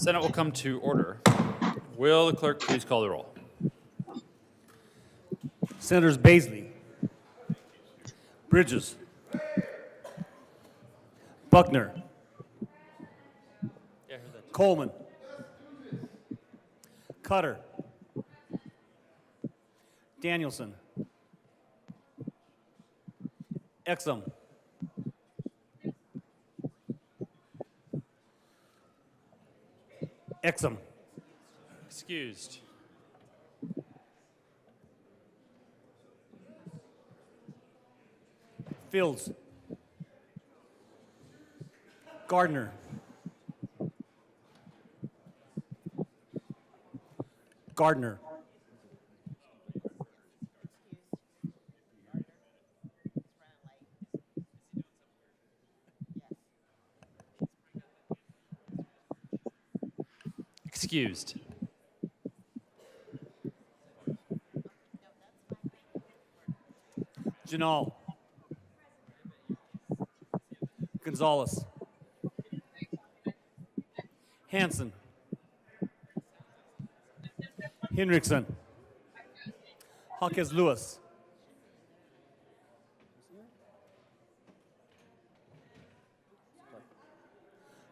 Senate will come to order. Will the clerk please call the roll? Senators Baisley, Bridges, Buckner, Coleman, Cutter, Danielson, Exum, Exum, Excused. Fields, Gardner, Gardner, Excused. Janal, Gonzalez, Hanson, Henriksen, Hawkes Lewis,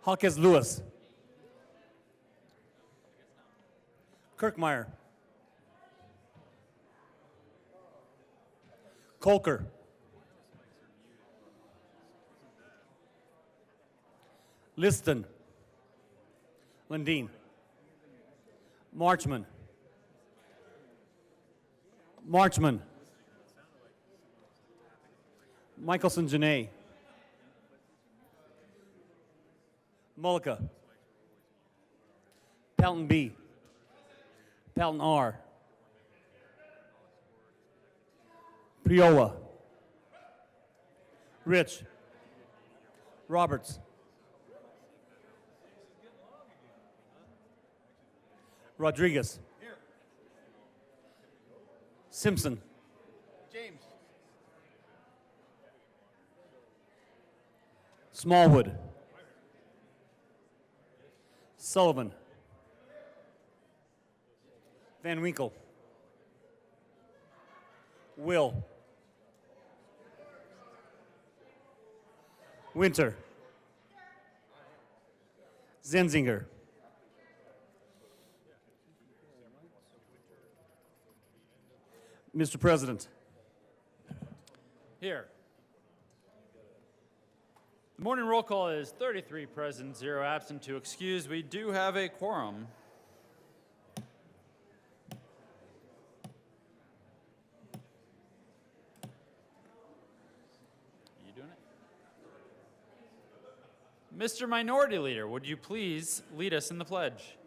Hawkes Lewis, Kirkmeyer, Kolker, Liston, Lundin, Marchman, Michelson Janae, Mullica, Pelton B, Pelton R, Priola, Rich, Roberts, Rodriguez, Simpson, James. Smallwood, Sullivan, Van Winkle, Will, Winter, Zenzinger, Mr. President. Here. The morning roll call is 33 present, 0 absent, 2 excused. We do have a quorum. You doing it? Mr. Minority Leader, would you please lead us in the pledge?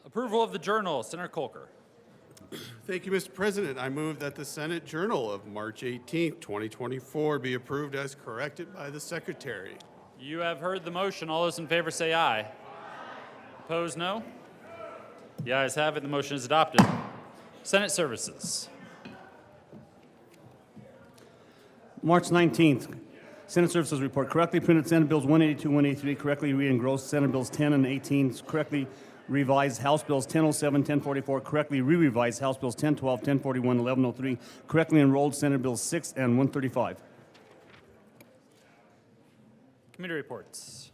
Approval of the Journal, Senator Kolker. Thank you, Mr. President. I move that the Senate Journal of March 18, 2024 be approved as corrected by the Secretary. You have heard the motion. All those in favor say aye. Aye. Opposed, no? The ayes have it. The motion is adopted. Senate Services. March 19th, Senate Services Report. Correctly printed Senate Bills 182, 183, correctly re-engrossed Senate Bills 10 and 18, correctly revised House Bills 1007, 1044, correctly re-revised House Bills 1012, 1041, 1103, correctly enrolled Senate Bills 6 and 135. Committee reports.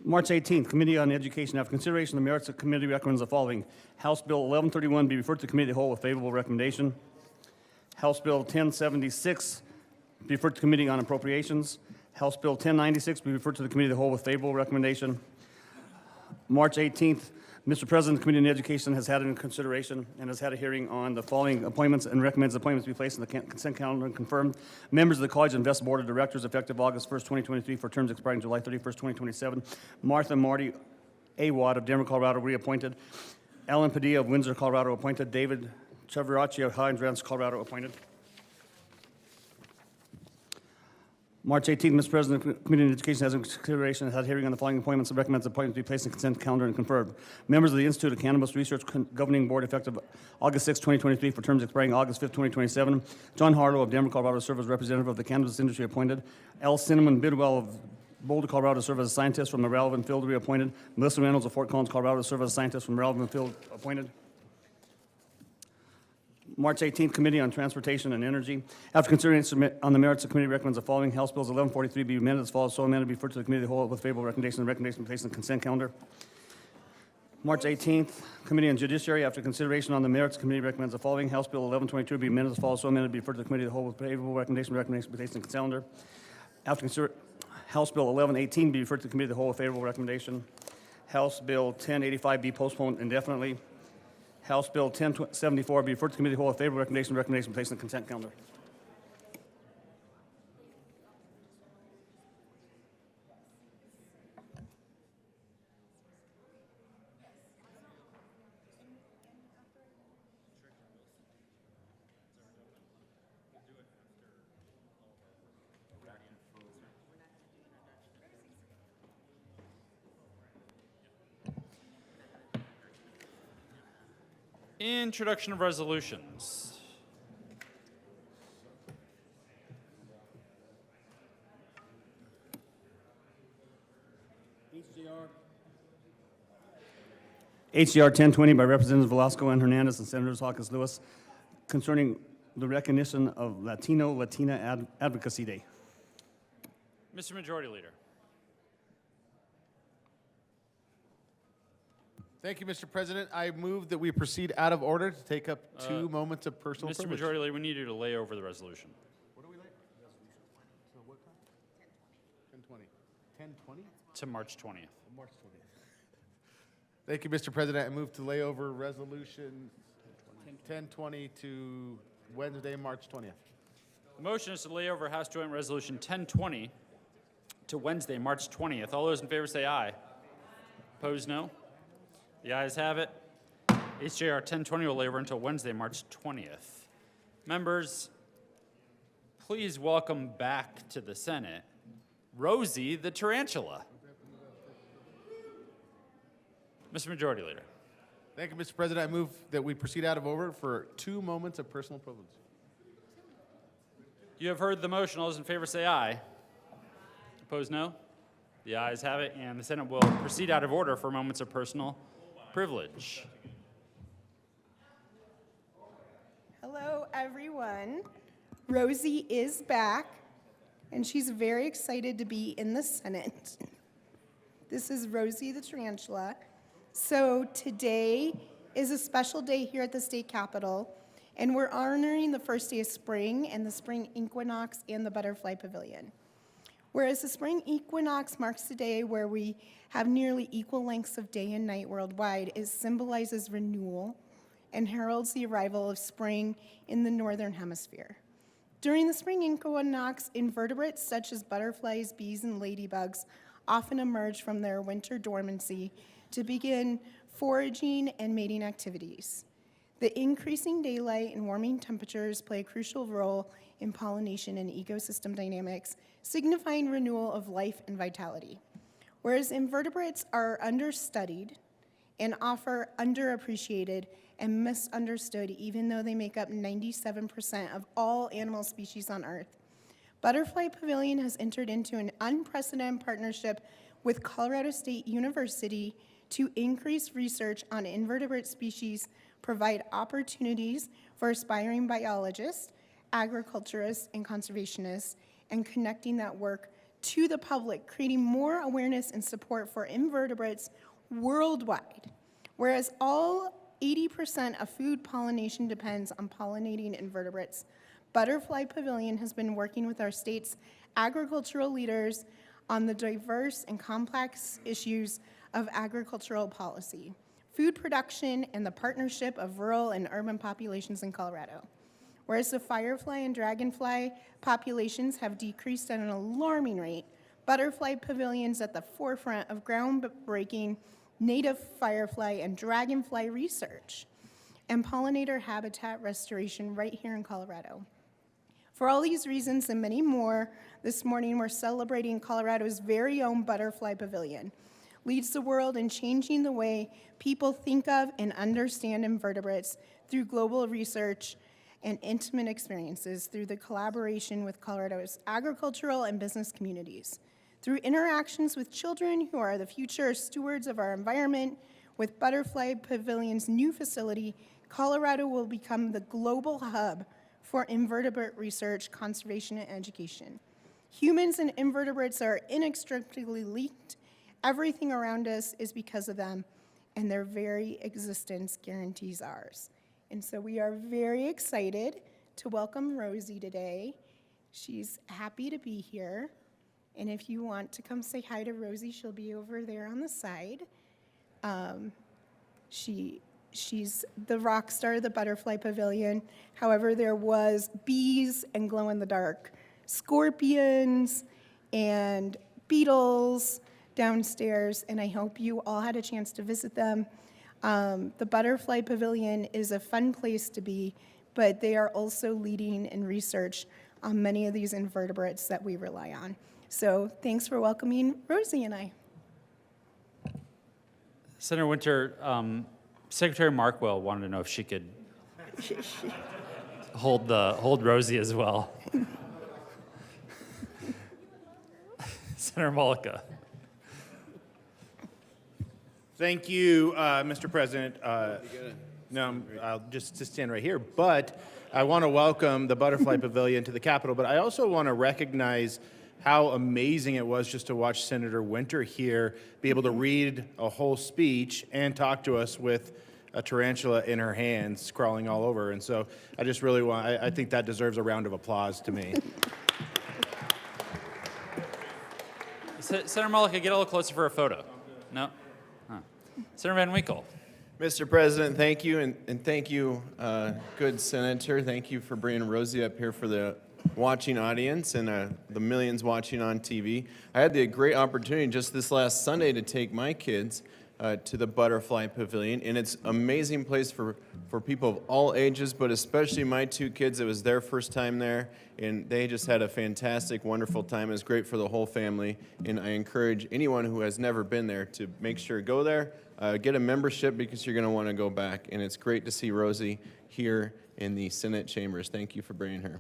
March 18th, Committee on Education. After consideration of the merits, the committee recommends the following. House Bill 1131 be referred to Committee of the Whole with favorable recommendation. House Bill 1076 be referred to Committee on Appropriations. House Bill 1096 be referred to the Committee of the Whole with favorable recommendation. March 18th, Mr. President, the Committee on Education has had it in consideration and has had a hearing on the following appointments and recommends appointments be placed in the consent calendar and confirmed. Members of the College and Invest Board of Directors effective August 1st, 2023 for terms expiring July 31st, 2027. Martha and Marty Awad of Denver, Colorado reappointed. Alan Padilla of Windsor, Colorado appointed. David Chavaracci of Highlands Ranch, Colorado, appointed. March 18th, Mr. President, the Committee on Education has in consideration and had hearing on the following appointments and recommends appointments be placed in consent calendar and confirmed. Members of the Institute of Cannabis Research Governing Board effective August 6, 2023 for terms expiring August 5, 2027. John Harlow of Denver, Colorado, serve as representative of the cannabis industry appointed. L. Cinnamon Bidwell of Boulder, Colorado, serve as a scientist from the relevant field reappointed. Melissa Reynolds of Fort Collins, Colorado, serve as a scientist from the relevant field appointed. March 18th, Committee on Transportation and Energy. After considering on the merits, the committee recommends the following: House Bills 1143 be amended as follows. So amended, be referred to the committee of the whole with favorable recommendation. The recommendation placed in the consent calendar. March 18th, Committee on Judiciary. After consideration on the merits, the committee recommends the following: House Bill 1122 be amended as follows. So amended, be referred to the committee of the whole with favorable recommendation. The recommendation placed in the consent calendar. After House Bill 1118 be referred to the committee of the whole with favorable recommendation. House Bill 1085 be postponed indefinitely. House Bill 1074 be referred to the committee of the whole with favorable recommendation. Recommendation placed in the consent calendar. Introduction of resolutions. HJR 1020 by Representatives Velasco and Hernandez and Senators Hawkins Lewis concerning the recognition of Latina Advocacy Day. Mr. Majority Leader. Thank you, Mr. President. I move that we proceed out of order to take up 2 moments of personal Mr. privilege. Majority Leader, we need you to lay over the resolution. What are we late? So what time? 10:20. 10:20? To March 20th. March 20th. Thank you, Mr. President. I move to lay over resolution 1020 to Wednesday, March 20th. The motion is to lay over House Joint Resolution 1020 to Wednesday, March 20th. All those in favor say aye. Opposed, no. The ayes have it. HJR 1020 will lay over until Wednesday, March 20th. Members, please welcome back to the Senate, Rosie the Tarantula. Mr. Majority Leader. Thank you, Mr. President. I move that we proceed out of order for 2 moments of personal privilege. You have heard the motion. All those in favor say aye. Opposed, no. The ayes have it, and the Senate will proceed out of order for moments of personal privilege. Hello, everyone. Rosie is back, and she's very excited to be in the Senate. This is Rosie the Tarantula. So today is a special day here at the state capitol, and we're honoring the first day of spring and the spring equinox and the butterfly pavilion. Whereas the spring equinox marks the day where we have nearly equal lengths of day and night worldwide, it symbolizes renewal and heralds the arrival of spring in the northern hemisphere. During the spring equinox, invertebrates such as butterflies, bees, and ladybugs often emerge from their winter dormancy to begin foraging and mating activities. The increasing daylight and warming temperatures play a crucial role in pollination and ecosystem dynamics, signifying renewal of life and vitality. Whereas invertebrates are understudied and often underappreciated and misunderstood, even though they make up 97% of all animal species on Earth, Butterfly Pavilion has entered into an unprecedented partnership with Colorado State University to increase research on invertebrate species, provide opportunities for aspiring biologists, agriculturists, and conservationists, and connecting that work to the public, creating more awareness and support for invertebrates worldwide. Whereas all 80% of food pollination depends on pollinating invertebrates, Butterfly Pavilion has been working with our state's agricultural leaders on the diverse and complex issues of agricultural policy, food production, and the partnership of rural and urban populations in Colorado. Whereas the firefly and dragonfly populations have decreased at an alarming rate, Butterfly Pavilion's at the forefront of groundbreaking native firefly and dragonfly research. and pollinator habitat restoration right here in Colorado. For all these reasons and many more, this morning we're celebrating Colorado's very own Butterfly Pavilion. Leads the world in changing the way people think of and understand invertebrates through global research and intimate experiences through the collaboration with Colorado's agricultural and business communities. Through interactions with children who are the future stewards of our environment, with Butterfly Pavilion's new facility, Colorado will become the global hub for invertebrate research, conservation, and education. Humans and invertebrates are inextricably linked. Everything around us is because of them, and their very existence guarantees ours. And so we are very excited to welcome Rosie today. She's happy to be here. And if you want to come say hi to Rosie, she'll be over there on the side. She's the rock star of the Butterfly Pavilion. However, there was bees and glow-in-the-dark scorpions and beetles downstairs, and I hope you all had a chance to visit them. The Butterfly Pavilion is a fun place to be, but they are also leading in research on many of these invertebrates that we rely on. So thanks for welcoming Rosie and I. Senator Winter, Secretary Markwell wanted to know if she could hold Rosie as well. Senator Mullica. Thank you, Mr. President. No, I'll just stand right here. But I want to welcome the Butterfly Pavilion to the Capitol. But I also want to recognize how amazing it was just to watch Senator Winter here be able to read a whole speech and talk to us with a tarantula in her hands crawling all over. And so I just really want, I think that deserves a round of applause to me. Senator Mullica, get a little closer for a photo. No? Huh. Senator Van Winkle. Mr. President, thank you, and thank you, good Senator. Thank you for bringing Rosie up here for the watching audience and the millions watching on TV. I had the great opportunity just this last Sunday to take my kids to the Butterfly Pavilion, and it's an amazing place for people of all ages, but especially my two kids. It was their first time there, and they just had a fantastic, wonderful time. It was great for the whole family, and I encourage anyone who has never been there to make sure go there, get a membership because you're going to want to go back, and it's great to see Rosie here in the Senate chambers. Thank you for bringing her.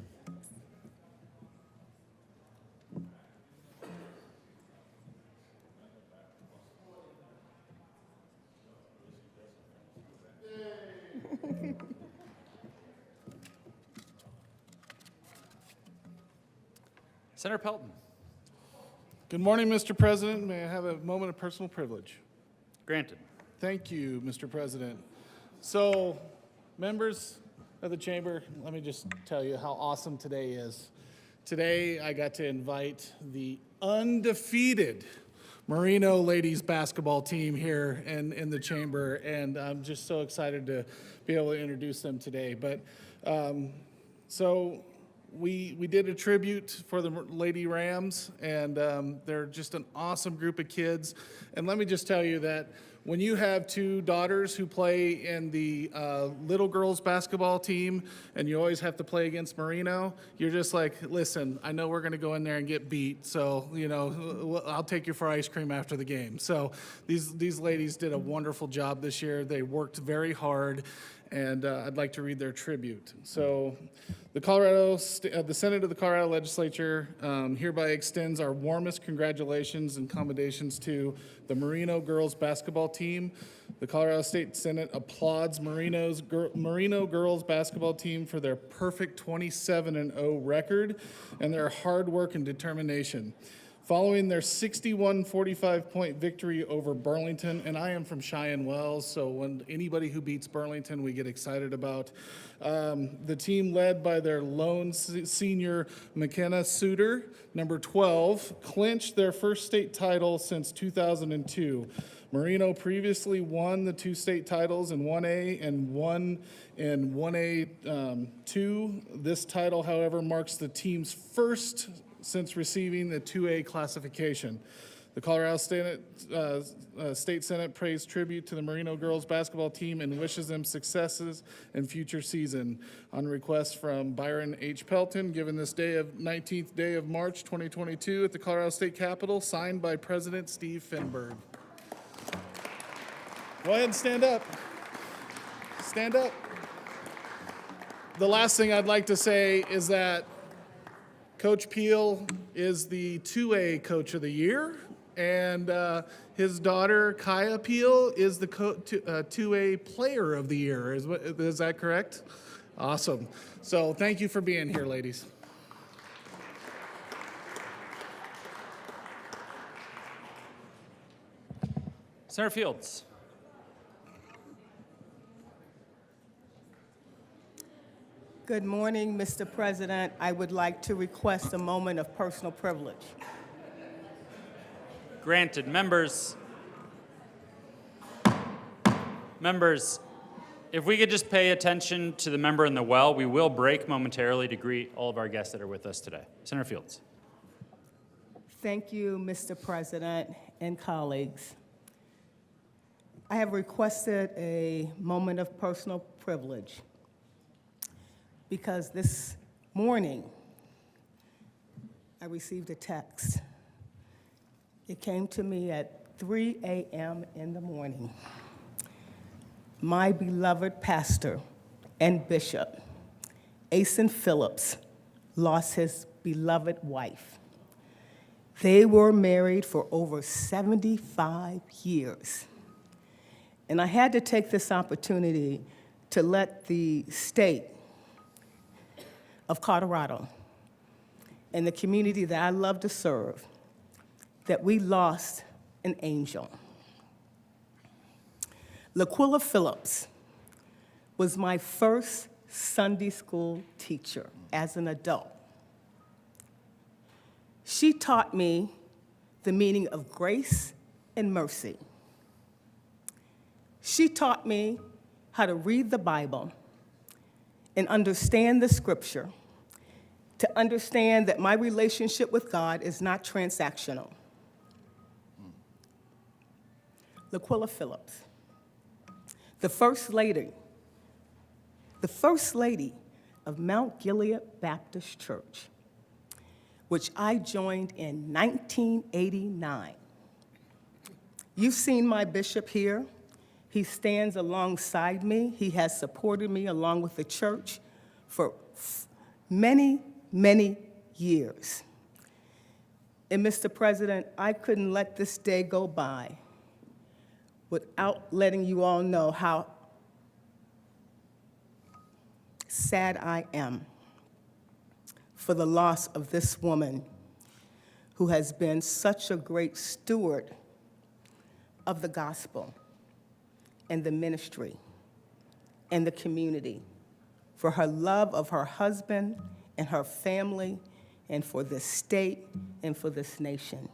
Senator Pelton. Good morning, Mr. President. May I have a moment of personal privilege? Granted. Thank you, Mr. President. So, members of the chamber, let me just tell you how awesome today is. Today, I got to invite the undefeated Merino ladies basketball team here in the chamber, and I'm just so excited to be able to introduce them today. But we did a tribute for the Lady Rams, and they're just an awesome group of kids. And let me just tell you that when you have two daughters who play in the little girls basketball team, and you always have to play against Merino, you're just like, listen, I know we're going to go in there and get beat, so I'll take you for ice cream after the game. So these ladies did a wonderful job this year. They worked very hard, and I'd like to read their tribute. So the Senate of the Colorado Legislature hereby extends our warmest congratulations and commendations to the Merino girls basketball team. The Colorado State Senate applauds Merino girls basketball team for their perfect 27-0 record and their hard work and determination. Following their 61-45 victory over Burlington, and I am from Cheyenne Wells, so when anybody who beats Burlington, we get excited about. The team led by their lone senior McKenna Suter, number 12, clinched their first state title since 2002. Merino previously won the two state titles in 1A and won in 1A2. This title, however, marks the team's first since receiving the 2A classification. The Colorado State Senate pays tribute to the Merino girls basketball team and wishes them successes in future season. On request from Byron H. Pelton, given this 19th day of March 2022 at the Colorado State Capitol, signed by President Steve Finberg. Go ahead and stand up. Stand up. The last thing I'd like to say is that Coach Peel is the 2A Coach of the Year, and his daughter, Kaya Peel, is the 2A Player of the Year. Is that correct? Awesome. So thank you for being here, ladies. Senator Fields. Good morning, Mr. President. I would like to request a moment of personal privilege. Granted. Members, if we could just pay attention to the member in the well, we will break momentarily to greet all of our guests that are with us today. Senator Fields. Thank you, Mr. President and colleagues. I have requested a moment of personal privilege because this morning I received a text. It came to me at 3 a.m. in the morning. My beloved pastor and bishop, Asen Phillips, lost his beloved wife. They were married for over 75 years. And I had to take this opportunity to let the state of Colorado and the community that I love to serve that we lost an angel. Laquilla Phillips was my first Sunday school teacher as an adult. She taught me the meaning of grace and mercy. She taught me how to read the Bible and understand the scripture, to understand that my relationship with God is not transactional. Laquilla Phillips, the First Lady of Mount Gilead Baptist Church, which I joined in 1989. You've seen my bishop here. He stands alongside me. He has supported me along with the church for many, many years. And Mr. President, I couldn't let this day go by without letting you all know how sad I am for the loss of this woman who has been such a great steward of the gospel and the ministry and the community, for her love of her husband and her family, and for this state and for this nation.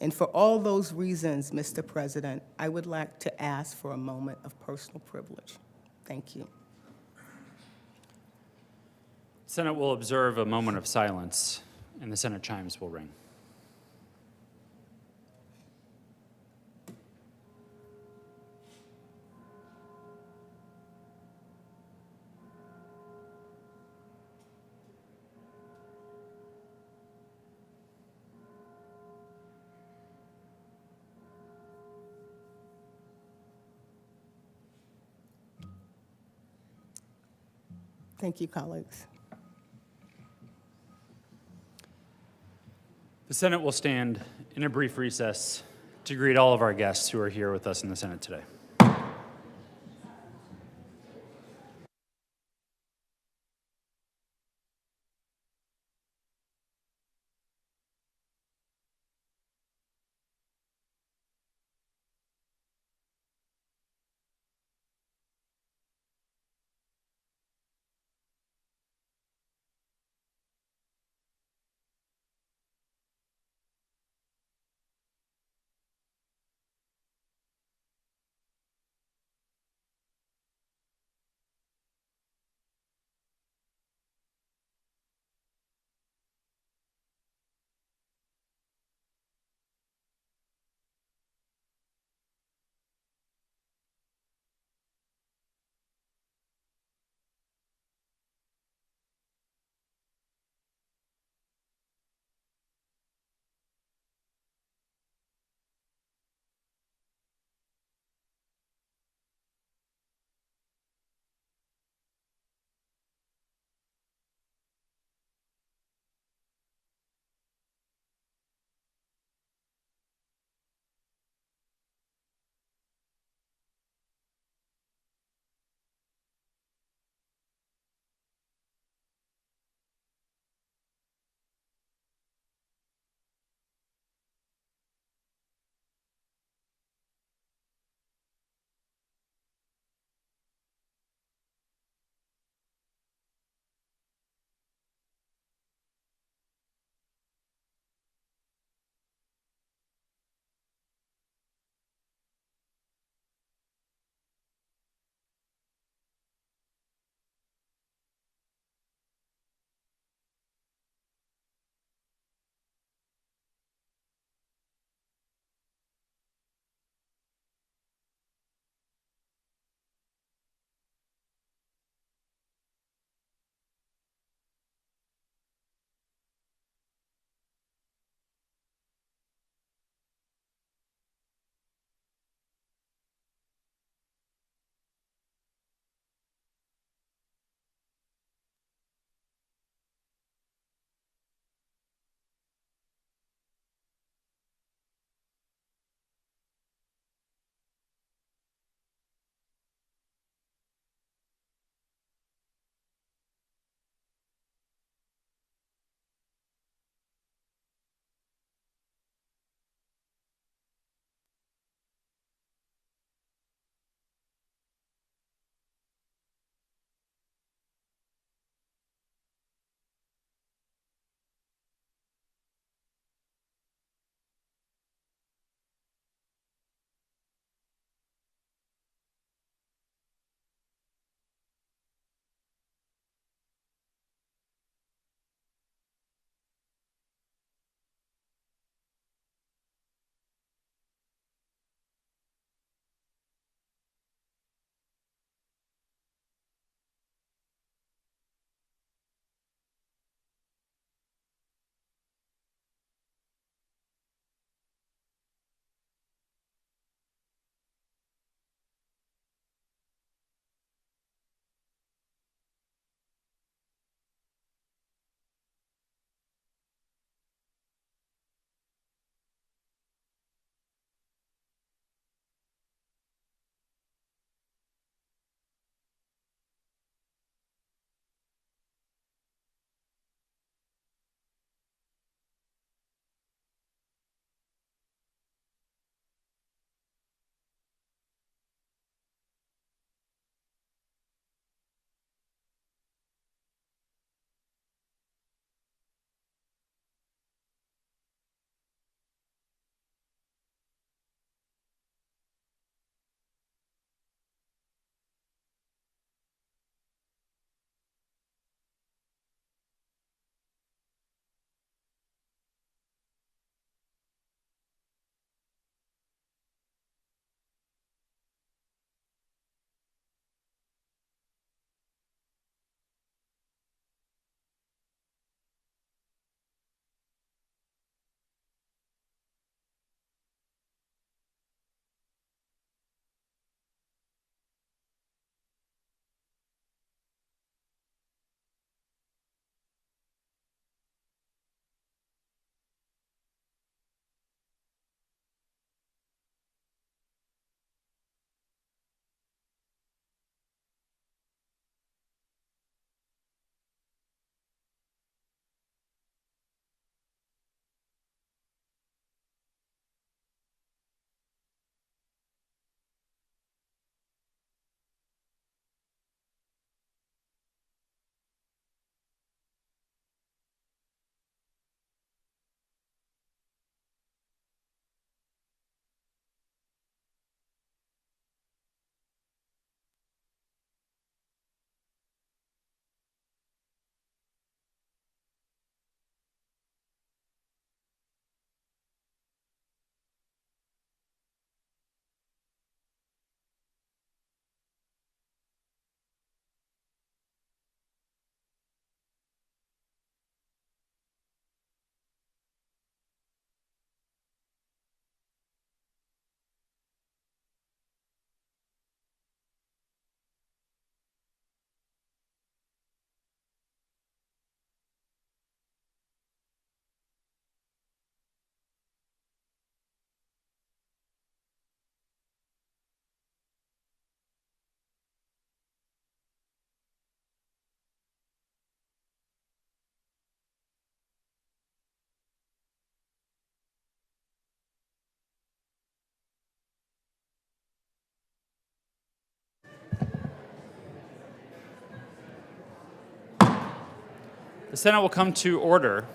And for all those reasons, Mr. President, I would like to ask for a moment of personal privilege. Thank you. Senate will observe a moment of silence, and the Senate chimes will ring. Thank you, colleagues. The Senate will stand in a brief recess to greet all of our guests who are here with us in the Senate today. The Senate will come to order.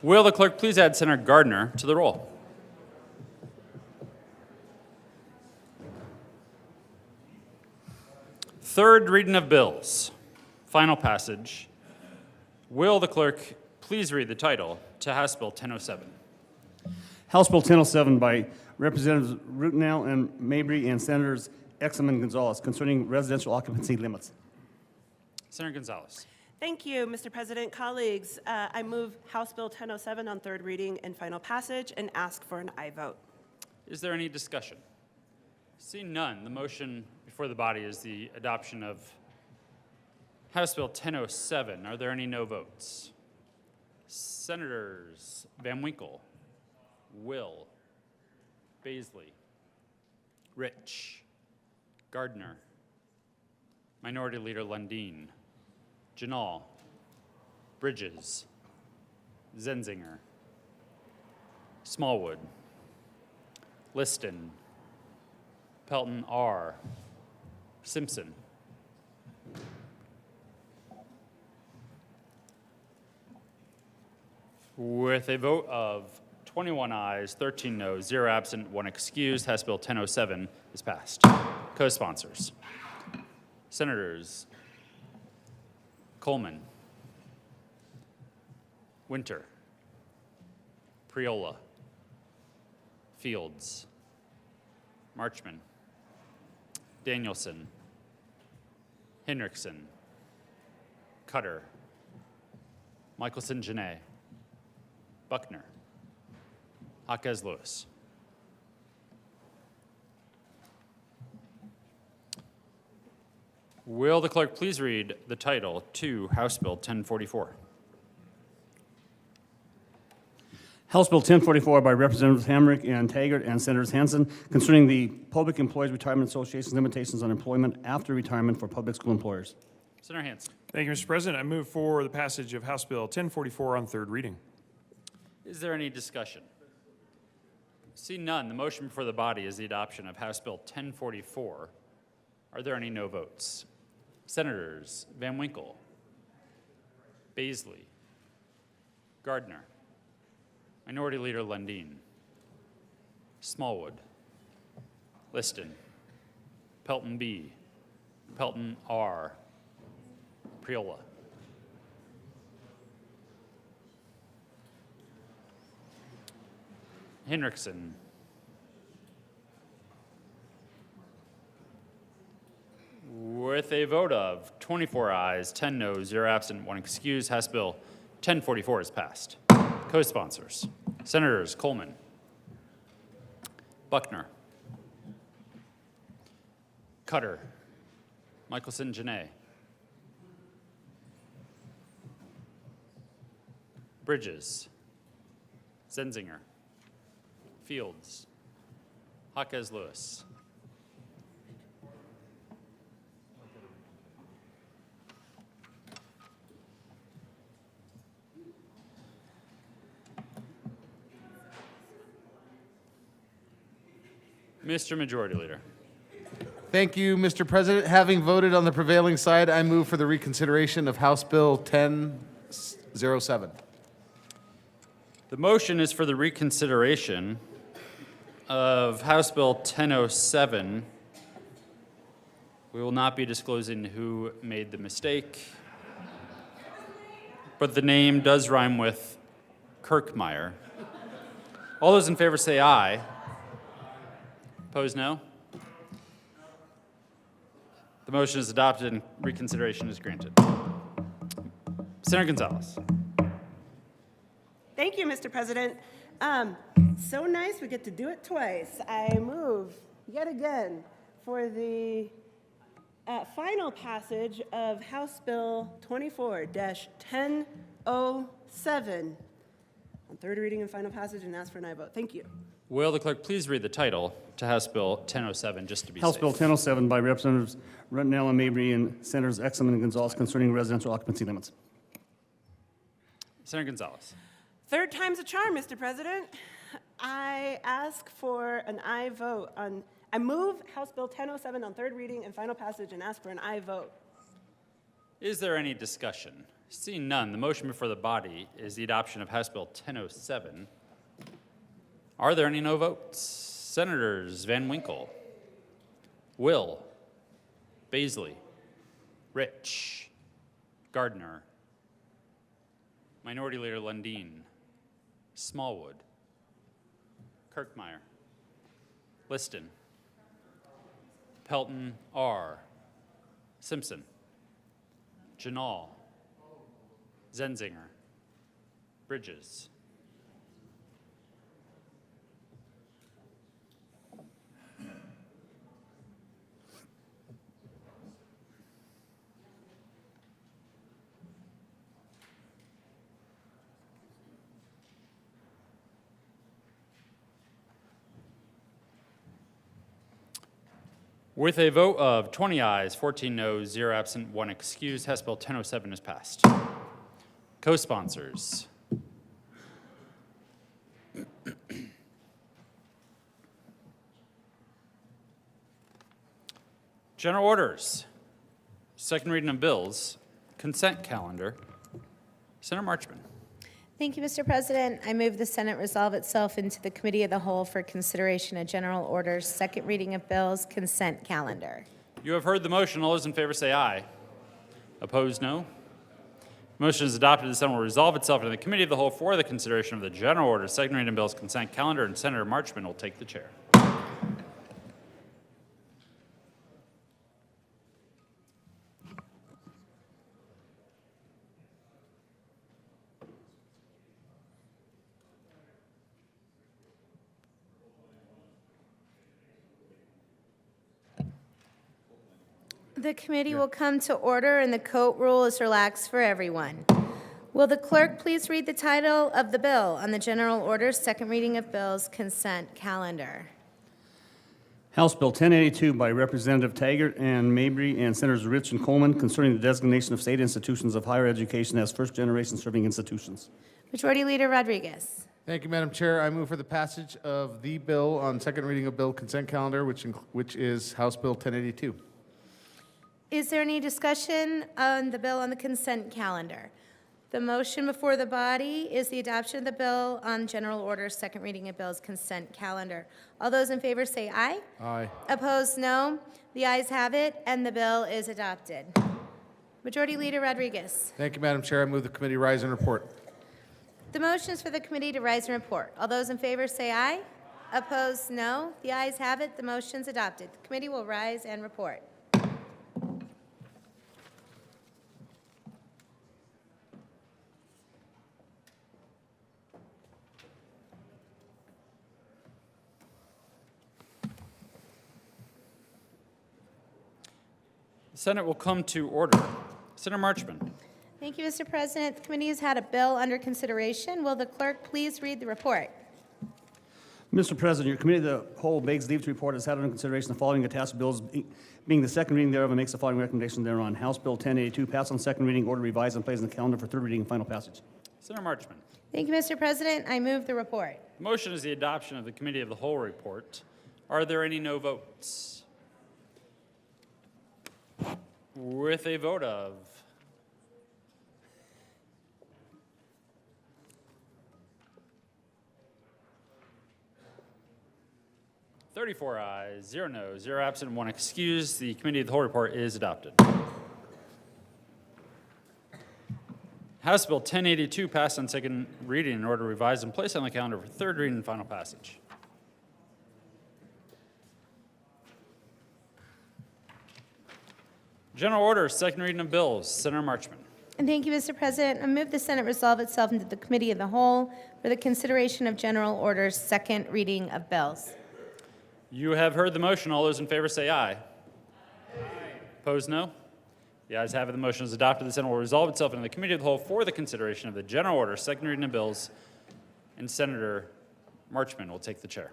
Will the clerk please add Senator Gardner to the roll? Third reading of bills. Final passage. Will the clerk please read the title to House Bill 1007? House Bill 1007 by Representatives Rutinel and Mabry and Senators Exum and Gonzalez concerning residential occupancy limits. Senator Gonzalez. Thank you, Mr. President. Colleagues, I move House Bill 1007 on third reading and final passage and ask for an aye vote. Is there any discussion? Seeing none, the motion before the body is the adoption of House Bill 1007. Are there any no votes? Senators Van Winkle, Will, Baisley, Rich, Gardner, Minority Leader Lundin, Janal, Bridges, Zenzinger, Smallwood, Liston, Pelton R., Simpson. With a vote of 21 ayes, 13 noes, 0 absent, 1 excused, House Bill 1007 is passed. Co-sponsors. Senators Coleman, Winter, Priola, Fields, Marchman, Danielson, Hendrickson, Cutter, Michelson-Janae, Buckner, Jaquez-Lewis. Will the clerk please read the title to House Bill 1044? House Bill 1044 by Representatives Hamrick and Taggart and Senators Hansen concerning the Public Employees Retirement Association's limitations on employment after retirement for public school employers. Senator Hansen. Thank you, Mr. President. I move for the passage of House Bill 1044 on third reading. Is there any discussion? See none, the motion before the body is the adoption of House Bill 1044. Are there any no votes? Senators Van Winkle, Baisley, Gardner, Minority Leader Lundin, Smallwood, Liston, Pelton B., Pelton R., Priola. Hendrickson, with a vote of 24 ayes, 10 noes, 0 absent, 1 excused, House Bill 1044 is passed. Co-sponsors, Senators Coleman, Buckner, Cutter, Michelson-Janae, Bridges, Zenzinger, Fields, Jaquez-Lewis. Mr. Majority Leader. Thank you, Mr. President. Having voted on the prevailing side, I move for the reconsideration of House Bill 1007. The motion is for the reconsideration of House Bill 1007. We will not be disclosing who made the mistake, but the name does rhyme with Kirkmeyer. All those in favor say aye. Opposed, no. The motion is adopted and reconsideration is granted. Senator Gonzalez. Thank you, Mr. President. So nice we get to do it twice. I move yet again for the final passage of House Bill 24-1007 on third reading and final passage and ask for an aye vote. Thank you. Will the clerk please read the title to House Bill 1007, just to be House safe? Bill 1007 by Representatives Rutinel and Mabry and Senators Exum and Gonzalez concerning residential occupancy limits. Senator Gonzalez. Third time's a charm, Mr. President. I ask for an aye vote on, I move House Bill 1007 on third reading and final passage and ask for an aye vote. Is there any discussion? Seeing none, the motion before the body is the adoption of House Bill 1007. Are there any no votes? Senators Van Winkle, Will, Baisley, Rich, Gardner, Minority Leader Lundin, Smallwood, Kirkmeyer, Liston, Pelton R., Simpson, Janal, Zenzinger, Bridges. With a vote of 20 ayes, 14 noes, 0 absent, 1 excused, House Bill 1007 is passed. Co-sponsors. General orders. Second reading of bills. Consent calendar. Senator Marchman. Thank you, Mr. President. I move the Senate resolve itself into the Committee of the Whole for consideration of general orders, second reading of bills, consent calendar. You have heard the motion. All those in favor say aye. Opposed, no. Motion is adopted. The Senate will resolve itself into the Committee of the Whole for the consideration of the general orders, second reading of bills, consent calendar, and Senator Marchman will take the chair. The committee will come to order and the court rule is relaxed for everyone. Will the clerk please read the title of the bill on the general orders, second reading of bills, consent calendar? House Bill 1082 by Representative Taggart and Mabry and Senators Rich and Coleman concerning the designation of state institutions of higher education as first-generation serving institutions. Majority Leader Rodriguez. Thank you, Madam Chair. I move for the passage of the bill on second reading of bill consent calendar, which is House Bill 1082. Is there any discussion on the bill on the consent calendar? The motion before the body is the adoption of the bill on general orders, second reading of bills, consent calendar. All those in favor say aye. Aye. Opposed, no. The ayes have it, and the bill is adopted. Majority Leader Rodriguez. Thank you, Madam Chair. I move the committee rise and report. The motion is for the committee to rise and report. All those in favor say aye. Opposed, no. The ayes have it. The motion's adopted. The committee will rise and report. The Senate will come to order. Senator Marchman. Thank you, Mr. President. The committee has had a bill under consideration. Will the clerk please read the report? Mr. President, your Committee of the Whole begs leave to report has had under consideration the following attached bills, being the second reading thereof and makes the following recommendation thereon. House Bill 1082 passed on second reading, order revised and placed on the calendar for third reading and final passage. Senator Marchman. Thank you, Mr. President. I move the report. The motion is the adoption of the Committee of the Whole report. Are there any no votes? With a vote of 34 ayes, 0 noes, 0 absent, 1 excused, the Committee of the Whole report is adopted. House Bill 1082 passed on second reading in order revised and placed on the calendar for third reading and final passage. General order, second reading of bills. Senator Marchman. And thank you, Mr. President. I move the Senate resolve itself into the Committee of the Whole for the consideration of general orders, second reading of bills. You have heard the motion. All those in favor say aye. Aye. Opposed, no. The ayes have it. The motion is adopted. The Senate will resolve itself into the Committee of the Whole for the consideration of the general order, second reading of bills, and Senator Marchman will take the chair.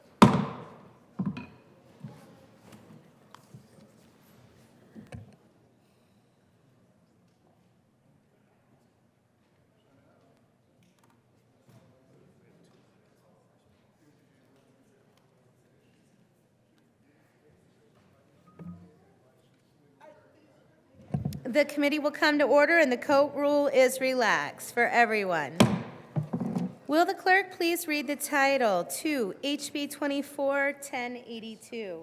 The committee will come to order and the court rule is relaxed for everyone. Will the clerk please read the title to HB 24-1082?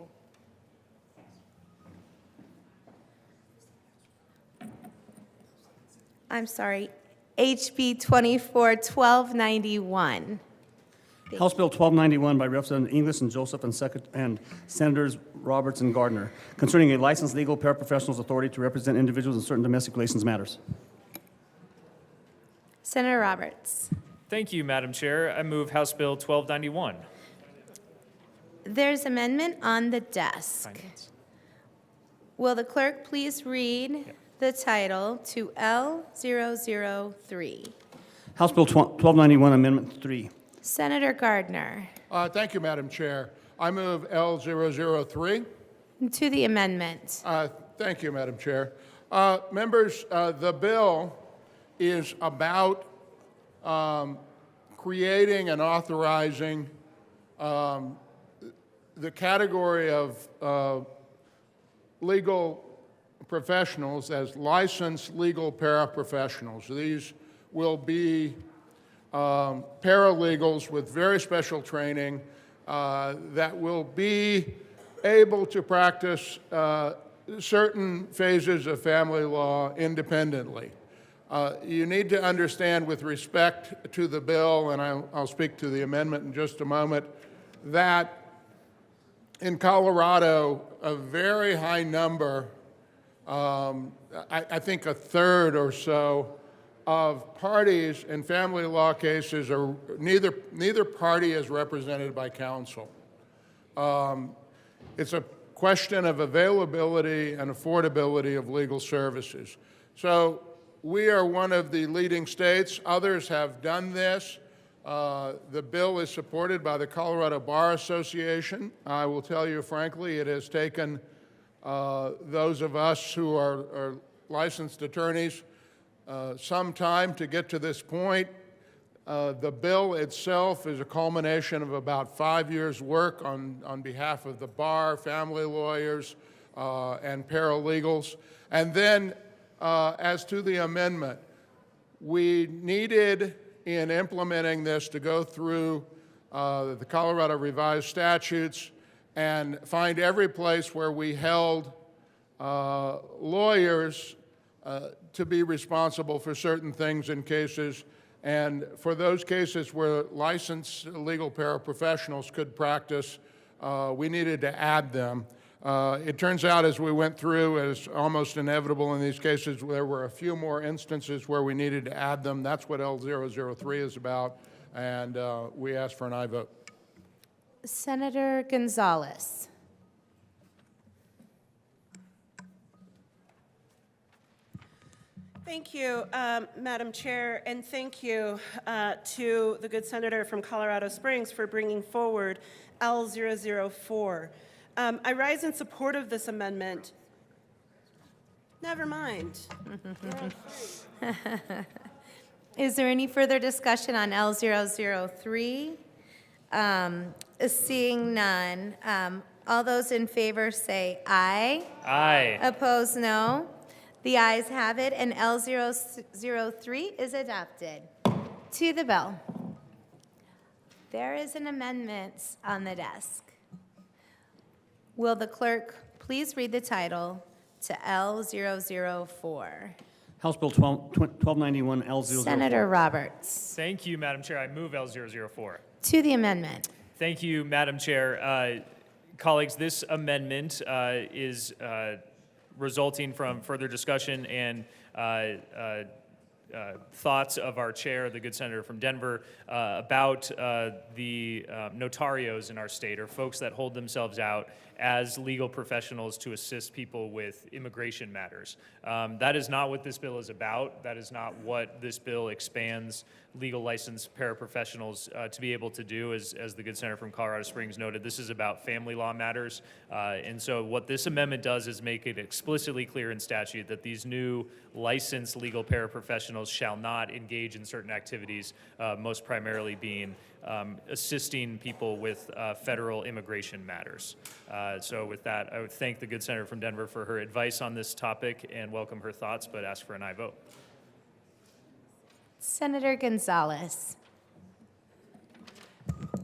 I'm sorry, HB 24-1291. House Bill 1291 by Representative Inglis and Joseph and Senators Roberts and Gardner, concerning a licensed legal paraprofessional's authority to represent individuals in certain domestic relations matters. Senator Roberts. Thank you, Madam Chair. I move House Bill 1291. There's amendment on the desk. Finance. Will the clerk please read the title to L003? House Bill 1291, Amendment 3. Senator Gardner. Thank you, Madam Chair. I move L003. To the amendment. Thank you, Madam Chair. Members, the bill is about creating and authorizing the category of legal professionals as licensed legal paraprofessionals. These will be paralegals with very special training that will be able to practice certain phases of family law independently. You need to understand, with respect to the bill, and I'll speak to the amendment in just a moment, that in Colorado, a very high number, I think a third or so, of parties in family law cases are neither party is represented by counsel. It's a question of availability and affordability of legal services. So we are one of the leading states. Others have done this. The bill is supported by the Colorado Bar Association. I will tell you frankly, it has taken those of us who are licensed attorneys some time to get to this point. The bill itself is a culmination of about 5 years' work on behalf of the bar, family lawyers, and paralegals. And then, as to the amendment, we needed, in implementing this, to go through the Colorado revised statutes and find every place where we held lawyers to be responsible for certain things in cases, and for those cases where licensed legal paraprofessionals could practice, we needed to add them. It turns out, as we went through, as almost inevitable in these cases, there were a few more instances where we needed to add them. That's what L003 is about, and we ask for an aye vote. Senator Gonzalez. Thank you, Madam Chair, and thank you to the good senator from Colorado Springs for bringing forward L004. I rise in support of this amendment. Never mind. Is there any further discussion on L003? Seeing none, all those in favor say aye. Aye. Opposed, no. The ayes have it, and L003 is adopted. To the bill. There is an amendment on the desk. Will the clerk please read the title to L004? House Bill 1291, L004. Senator Roberts. Thank you, Madam Chair. I move L004. To the amendment. Thank you, Madam Chair. Colleagues, this amendment is resulting from further discussion and thoughts of our chair, the good senator from Denver, about the notarios in our state, or folks that hold themselves out as legal professionals to assist people with immigration matters. That is not what this bill is about. That is not what this bill expands legal licensed paraprofessionals to be able to do, as the good senator from Colorado Springs noted. This is about family law matters. And so what this amendment does is make it explicitly clear in statute that these new licensed legal paraprofessionals shall not engage in certain activities, most primarily being assisting people with federal immigration matters. So with that, I would thank the good senator from Denver for her advice on this topic and welcome her thoughts, but ask for an aye vote. Senator Gonzalez.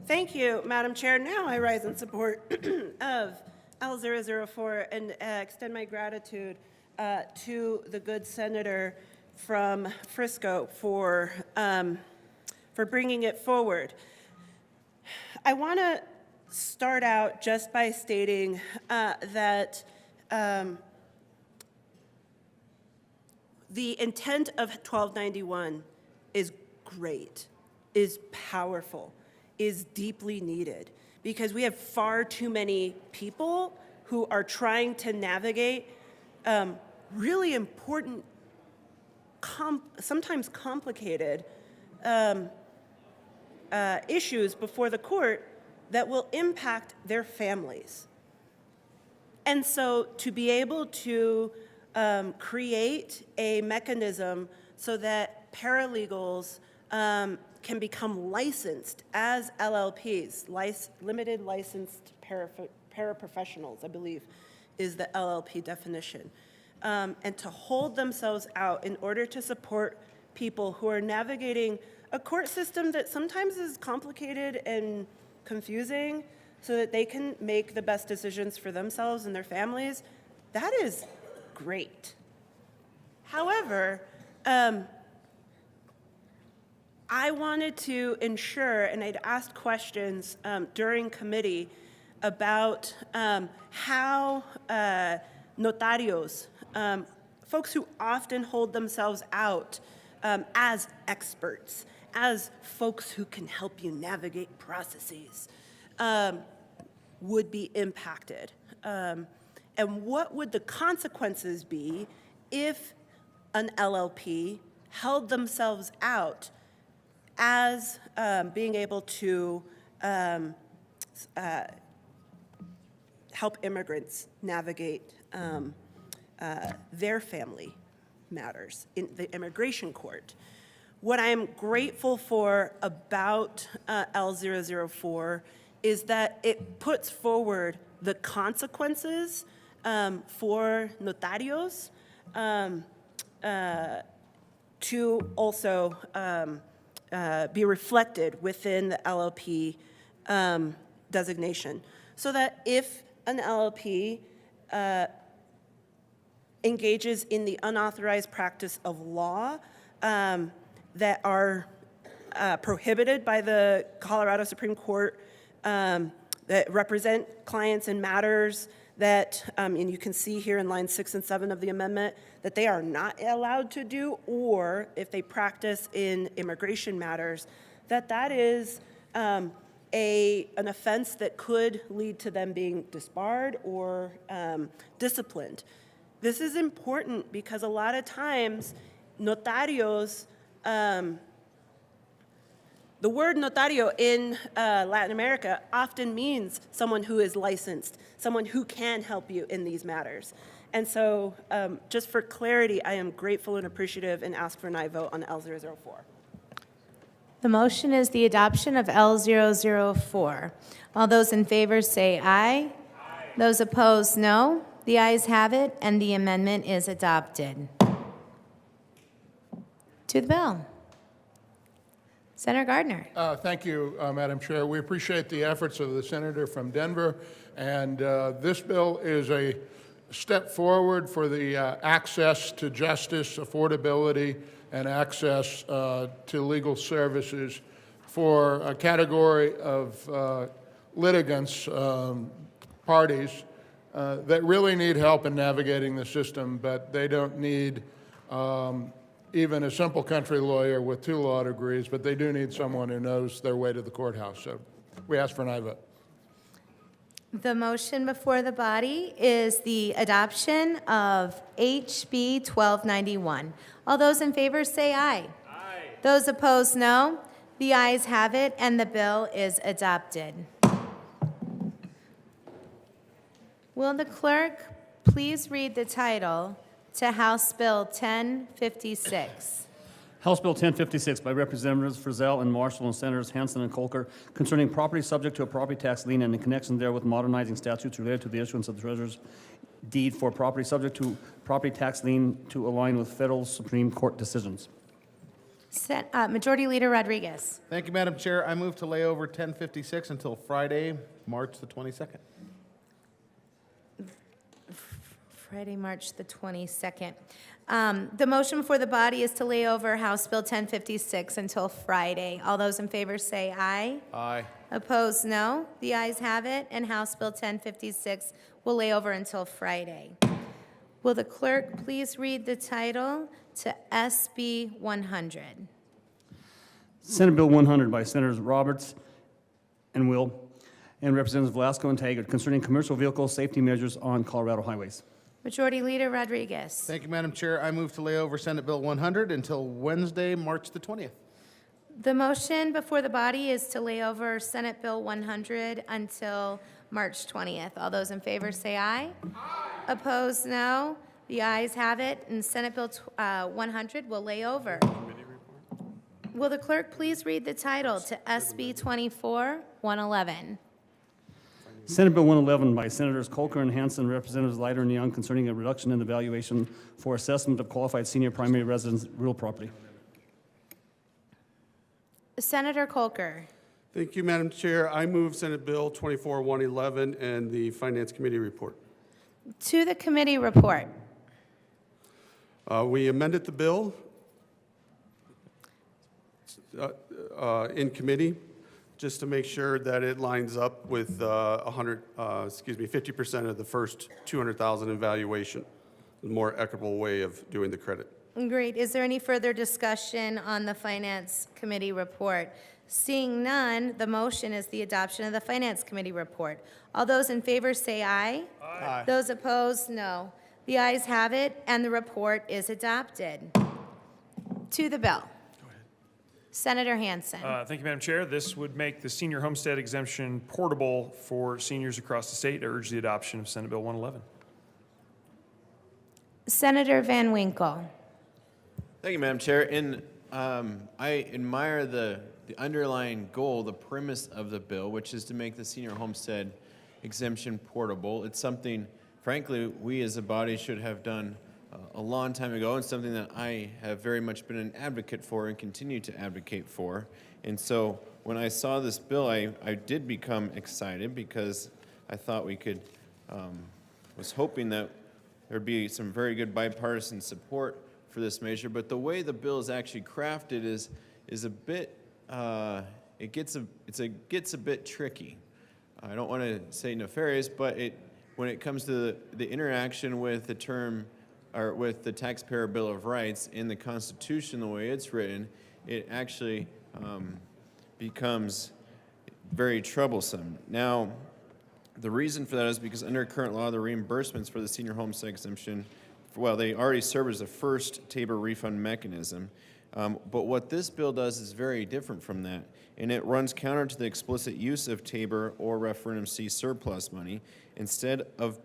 Thank you, Madam Chair. Now I rise in support of L004 and extend my gratitude to the good senator from Frisco for bringing it forward. I want to start out just by stating that the intent of 1291 is great, is powerful, is deeply needed, because we have far too many people who are trying to navigate really important, sometimes complicated issues before the court that will impact their families. And so to be able to create a mechanism so that paralegals can become licensed as LLPs, limited licensed paraprofessionals, I believe, is the LLP definition, and to hold themselves out in order to support people who are navigating a court system that sometimes is complicated and confusing so that they can make the best decisions for themselves and their families. That is great. However, I wanted to ensure, and I'd asked questions during committee about how notarios, folks who often hold themselves out as experts, as folks who can help you navigate processes, would be impacted. And what would the consequences be if an LLP held themselves out as being able to help immigrants navigate their family matters in the immigration court? What I'm grateful for about L004 is that it puts forward the consequences for notarios to also be reflected within the LLP designation, so that if an LLP engages in the unauthorized practice of law that are prohibited by the Colorado Supreme Court, that represent clients in matters that, and you can see here in line 6 and 7 of the amendment, that they are not allowed to do, or if they practice in immigration matters, that is an offense that could lead to them being disbarred or disciplined. This is important because a lot of times notarios, the word notario in Latin America often means someone who is licensed, someone who can help you in these matters. And so just for clarity, I am grateful and appreciative and ask for an aye vote on L004. The motion is the adoption of L004. All those in favor say aye. Aye. Those opposed, no. The ayes have it, and the amendment is adopted. To the bill. Senator Gardner. Thank you, Madam Chair. We appreciate the efforts of the senator from Denver, and this bill is a step forward for the access to justice, affordability, and access to legal services for a category of litigants, parties, that really need help in navigating the system, but they don't need even a simple country lawyer with 2 law degrees, but they do need someone who knows their way to the courthouse. So we ask for an aye vote. The motion before the body is the adoption of HB 1291. All those in favor say aye. Aye. Those opposed, no. The ayes have it, and the bill is adopted. Will the clerk please read the title to House Bill 1056? House Bill 1056 by Representatives Frizzell and Marshall and Senators Hansen and Colker concerning property subject to a property tax lien and in connection therewith modernizing statutes related to the issuance of the treasurer's deed for property subject to property tax lien to align with federal Supreme Court decisions. Majority Leader Rodriguez. Thank you, Madam Chair. I move to lay over 1056 until Friday, March the 22nd. Friday, March the 22nd. The motion before the body is to lay over House Bill 1056 until Friday. All those in favor say aye. Aye. Opposed, no. The ayes have it, and House Bill 1056 will lay over until Friday. Will the clerk please read the title to SB 100? Senate Bill 100 by Senators Roberts and Will and Representatives Velasco and Taggart concerning commercial vehicle safety measures on Colorado highways. Majority Leader Rodriguez. Thank you, Madam Chair. I move to lay over Senate Bill 100 until Wednesday, March the 20th. The motion before the body is to lay over Senate Bill 100 until March 20th. All those in favor say aye. Aye. Opposed, no. The ayes have it, and Senate Bill 100 will lay over. Will the clerk please read the title to SB 24-111? Senate Bill 111 by Senators Colker and Hansen, Representatives Leiter and Young concerning a reduction in the valuation for assessment of qualified senior primary residence real property. Senator Colker. Thank you, Madam Chair. I move Senate Bill 24-111 and the Finance Committee report. To the committee report. We amended the bill in committee just to make sure that it lines up with 50% of the first $200,000 in valuation, a more equitable way of doing the credit. Great. Is there any further discussion on the Finance Committee report? Seeing none, the motion is the adoption of the Finance Committee report. All those in favor say aye. Aye. Those opposed, no. The ayes have it, and the report is adopted. To the bill. Senator Hansen. Thank you, Madam Chair. This would make the senior homestead exemption portable for seniors across the state. I urge the adoption of Senate Bill 111. Senator Van Winkle. Thank you, Madam Chair. And I admire the underlying goal, the premise of the bill, which is to make the senior homestead exemption portable. It's something, frankly, we as a body should have done a long time ago, and something that I have very much been an advocate for and continue to advocate for. And so when I saw this bill, I did become excited because I thought we could, was hoping that there'd be some very good bipartisan support for this measure. But the way the bill is actually crafted is a bit, it gets a bit tricky. I don't want to say nefarious, but when it comes to the interaction with the term, or with the Taxpayer Bill of Rights in the Constitution, the way it's written, it actually becomes very troublesome. Now, the reason for that is because under current law, the reimbursements for the senior homestead exemption, well, they already serve as the first TABOR refund mechanism. But what this bill does is very different from that, and it runs counter to the explicit use of TABOR or Referendum C surplus money. Instead of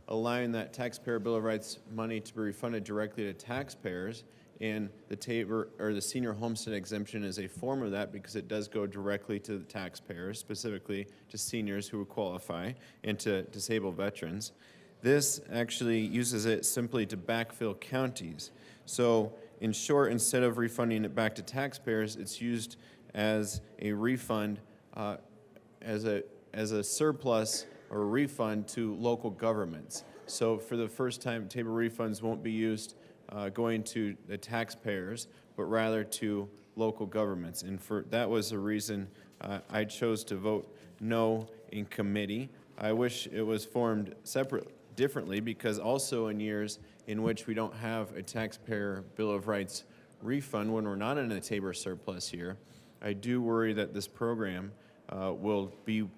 allowing that Taxpayer Bill of Rights money to be refunded directly to taxpayers, and the TABOR or the senior homestead exemption is a form of that because it does go directly to the taxpayers, specifically to seniors who would qualify and to disabled veterans. This actually uses it simply to backfill counties. So in short, instead of refunding it back to taxpayers, it's used as a refund, as a surplus or a refund to local governments. So for the first time, TABOR refunds won't be used going to the taxpayers, but rather to local governments. And that was the reason I chose to vote no in committee. I wish it was formed differently, because also in years in which we don't have a Taxpayer Bill of Rights refund, when we're not in a TABOR surplus year, I do worry that this program will be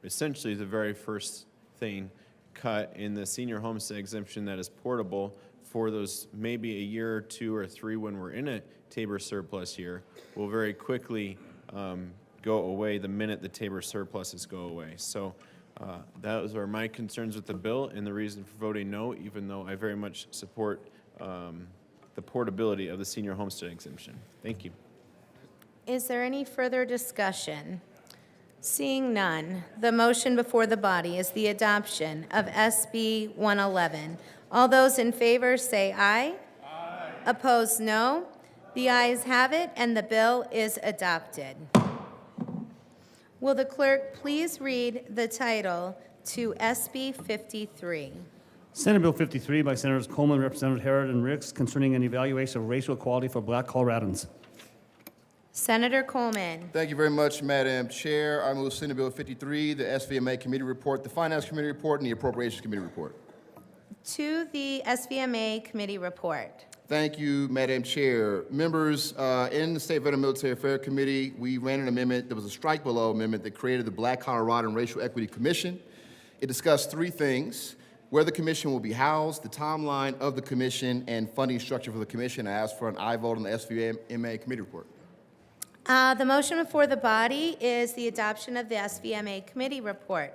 essentially the very first thing cut in the senior homestead exemption that is portable for those maybe a year or 2 or 3 when we're in a Tabor surplus year will very quickly go away the minute the Tabor surpluses go away. So those are my concerns with the bill and the reason for voting no, even though I very much support the portability of the senior homestead exemption. Thank you. Is there any further discussion? Seeing none, the motion before the body is the adoption of SB 111. All those in favor say aye. Aye. Opposed, no. The ayes have it, and the bill is adopted. Will the clerk please read the title to SB 53? Senate Bill 53 by Senators Coleman, Representative Herod, and Ricks concerning an evaluation of racial equality for Black Coloradans. Senator Coleman. Thank you very much, Madam Chair. I move Senate Bill 53, the SVMA Committee Report, the Finance Committee Report, and the Appropriations Committee Report. To the SVMA Committee Report. Thank you, Madam Chair. Members, in the State Veteran Military Affairs Committee, we ran an amendment. There was a strike below amendment that created the Black Coloradan Racial Equity Commission. It discussed 3 things: where the commission will be housed, the timeline of the commission, and funding structure for the commission. I ask for an aye vote on the SVMA Committee Report. The motion before the body is the adoption of the SVMA Committee Report.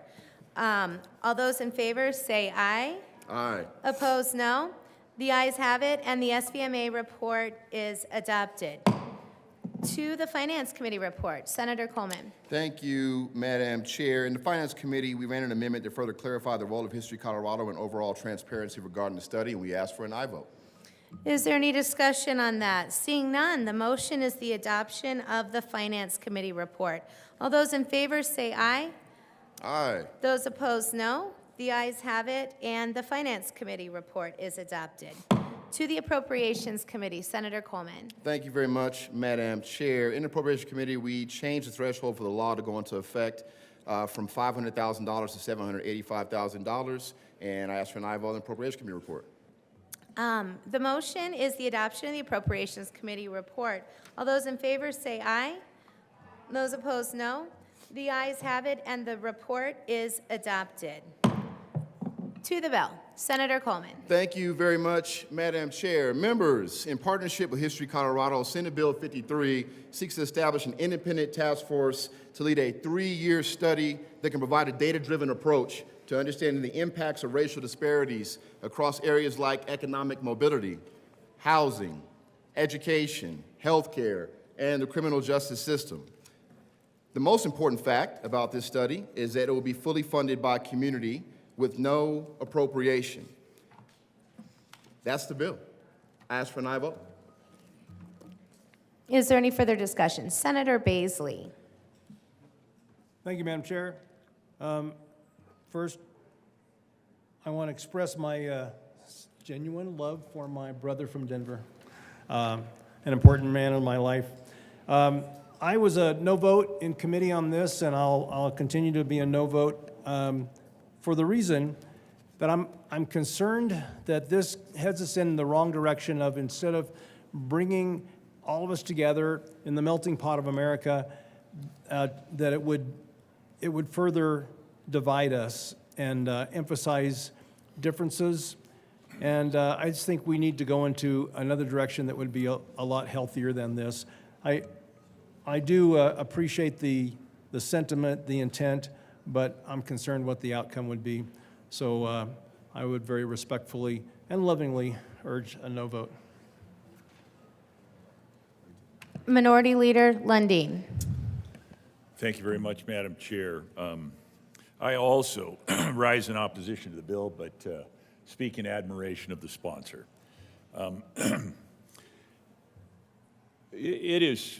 All those in favor say aye. Aye. Opposed, no. The ayes have it, and the SVMA report is adopted. To the Finance Committee Report, Senator Coleman. Thank you, Madam Chair. In the Finance Committee, we ran an amendment to further clarify the role of History Colorado and overall transparency regarding the study, and we ask for an aye vote. Is there any discussion on that? Seeing none, the motion is the adoption of the Finance Committee Report. All those in favor say aye. Aye. Those opposed, no. The ayes have it, and the Finance Committee Report is adopted. To the Appropriations Committee, Senator Coleman. Thank you very much, Madam Chair. In the Appropriations Committee, we changed the threshold for the law to go into effect from $500,000 to $785,000, and I ask for an aye vote on the Appropriations Committee Report. The motion is the adoption of the Appropriations Committee Report. All those in favor say aye. Those opposed, no. The ayes have it, and the report is adopted. To the bill, Senator Coleman. Thank you very much, Madam Chair. Members, in partnership with History Colorado, Senate Bill 53 seeks to establish an independent task force to lead a 3-year study that can provide a data-driven approach to understanding the impacts of racial disparities across areas like economic mobility, housing, education, healthcare, and the criminal justice system. The most important fact about this study is that it will be fully funded by community with no appropriation. That's the bill. I ask for an aye vote. Is there any further discussion? Senator Baisley. Thank you, Madam Chair. First, I want to express my genuine love for my brother from Denver, an important man in my life. I was a no vote in committee on this, and I'll continue to be a no vote for the reason that I'm concerned that this heads us in the wrong direction of, instead of bringing all of us together in the melting pot of America, that it would further divide us and emphasize differences. And I just think we need to go into another direction that would be a lot healthier than this. I do appreciate the sentiment, the intent, but I'm concerned what the outcome would be. So I would very respectfully and lovingly urge a no vote. Minority Leader Lundin. Thank you very much, Madam Chair. I also rise in opposition to the bill, but speak in admiration of the sponsor. It is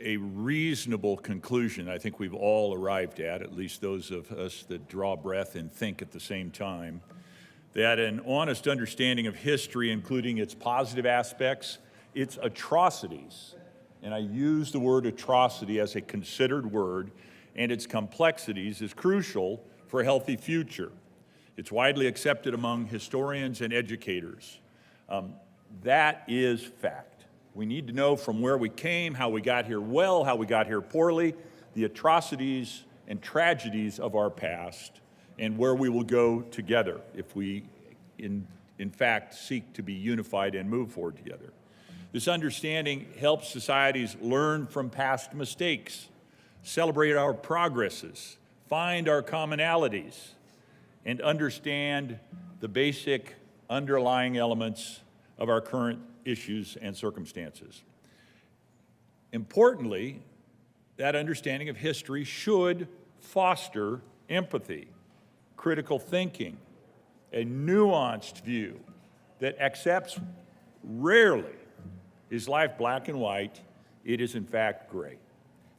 a reasonable conclusion I think we've all arrived at least those of us that draw breath and think at the same time, that an honest understanding of history, including its positive aspects, its atrocities, and I use the word atrocity as a considered word, and its complexities is crucial for a healthy future. It's widely accepted among historians and educators. That is fact. We need to know from where we came, how we got here well, how we got here poorly, the atrocities and tragedies of our past, and where we will go together if we in fact, seek to be unified and move forward together. This understanding helps societies learn from past mistakes, celebrate our progresses, find our commonalities, and understand the basic underlying elements of our current issues and circumstances. Importantly, that understanding of history should foster empathy, critical thinking, a nuanced view that accepts rarely is life black and white. It is in fact gray.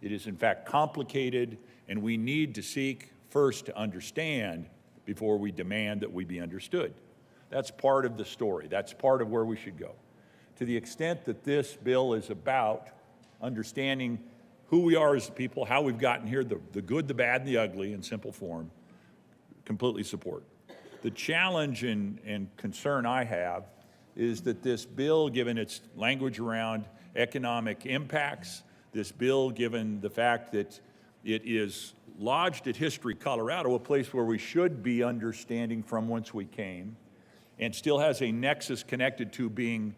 It is in fact complicated, and we need to seek first to understand before we demand that we be understood. That's part of the story. That's part of where we should go. To the extent that this bill is about understanding who we are as a people, how we've gotten here, the good, the bad, and the ugly in simple form, completely support. The challenge and concern I have is that this bill, given its language around economic impacts, this bill, given the fact that it is lodged at History Colorado, a place where we should be understanding from whence we came, and still has a nexus connected to being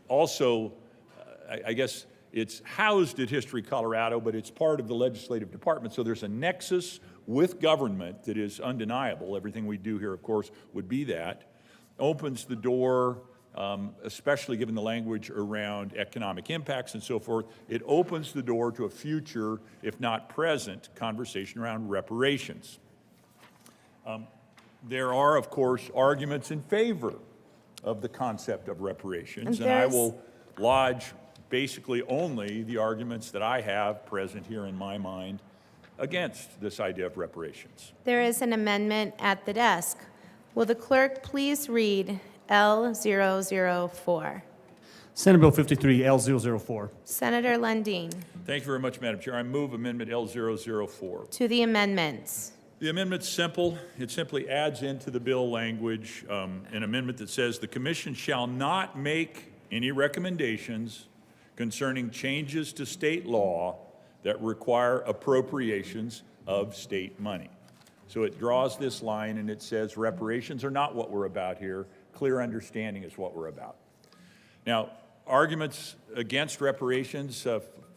also, I guess, it's housed at History Colorado, but it's part of the legislative department, so there's a nexus with government that is undeniable. Everything we do here, of course, would be that. Opens the door, especially given the language around economic impacts and so forth, it opens the door to a future, if not present, conversation around reparations. There are, of course, arguments in favor of the concept of reparations, and I will lodge basically only the arguments that I have present here in my mind against this idea of reparations. There is an amendment at the desk. Will the clerk please read L004? Senate Bill 53, L004. Senator Lundin. Thank you very much, Madam Chair. I move Amendment L004. To the amendments. The amendment's simple. It simply adds into the bill language an amendment that says the Commission shall not make any recommendations concerning changes to state law that require appropriations of state money. So it draws this line and it says reparations are not what we're about here. Clear understanding is what we're about. Now, arguments against reparations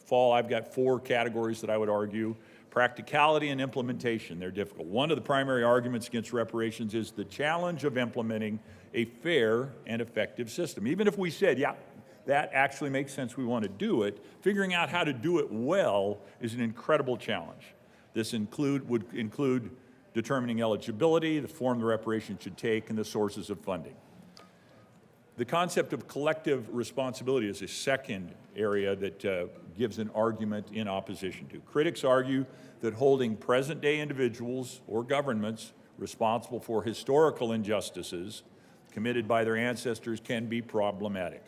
fall, I've got 4 categories that I would argue. Practicality and implementation, they're difficult. One of the primary arguments against reparations is the challenge of implementing a fair and effective system. Even if we said, yeah, that actually makes sense, we want to do it, figuring out how to do it well is an incredible challenge. This would include determining eligibility, the form the reparation should take, and the sources of funding. The concept of collective responsibility is a second area that gives an argument in opposition to. Critics argue that holding present-day individuals or governments responsible for historical injustices committed by their ancestors can be problematic.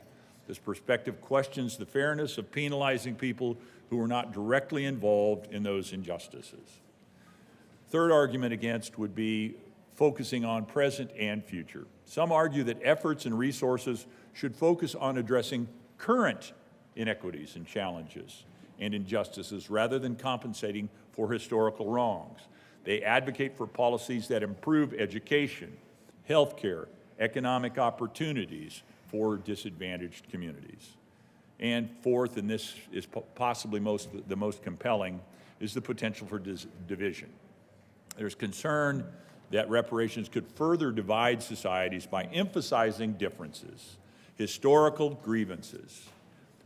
This perspective questions the fairness of penalizing people who are not directly involved in those injustices. Third argument against would be focusing on present and future. Some argue that efforts and resources should focus on addressing current inequities and challenges and injustices rather than compensating for historical wrongs. They advocate for policies that improve education, healthcare, economic opportunities for disadvantaged communities. And fourth, and this is possibly the most compelling, is the potential for division. There's concern that reparations could further divide societies by emphasizing differences, historical grievances,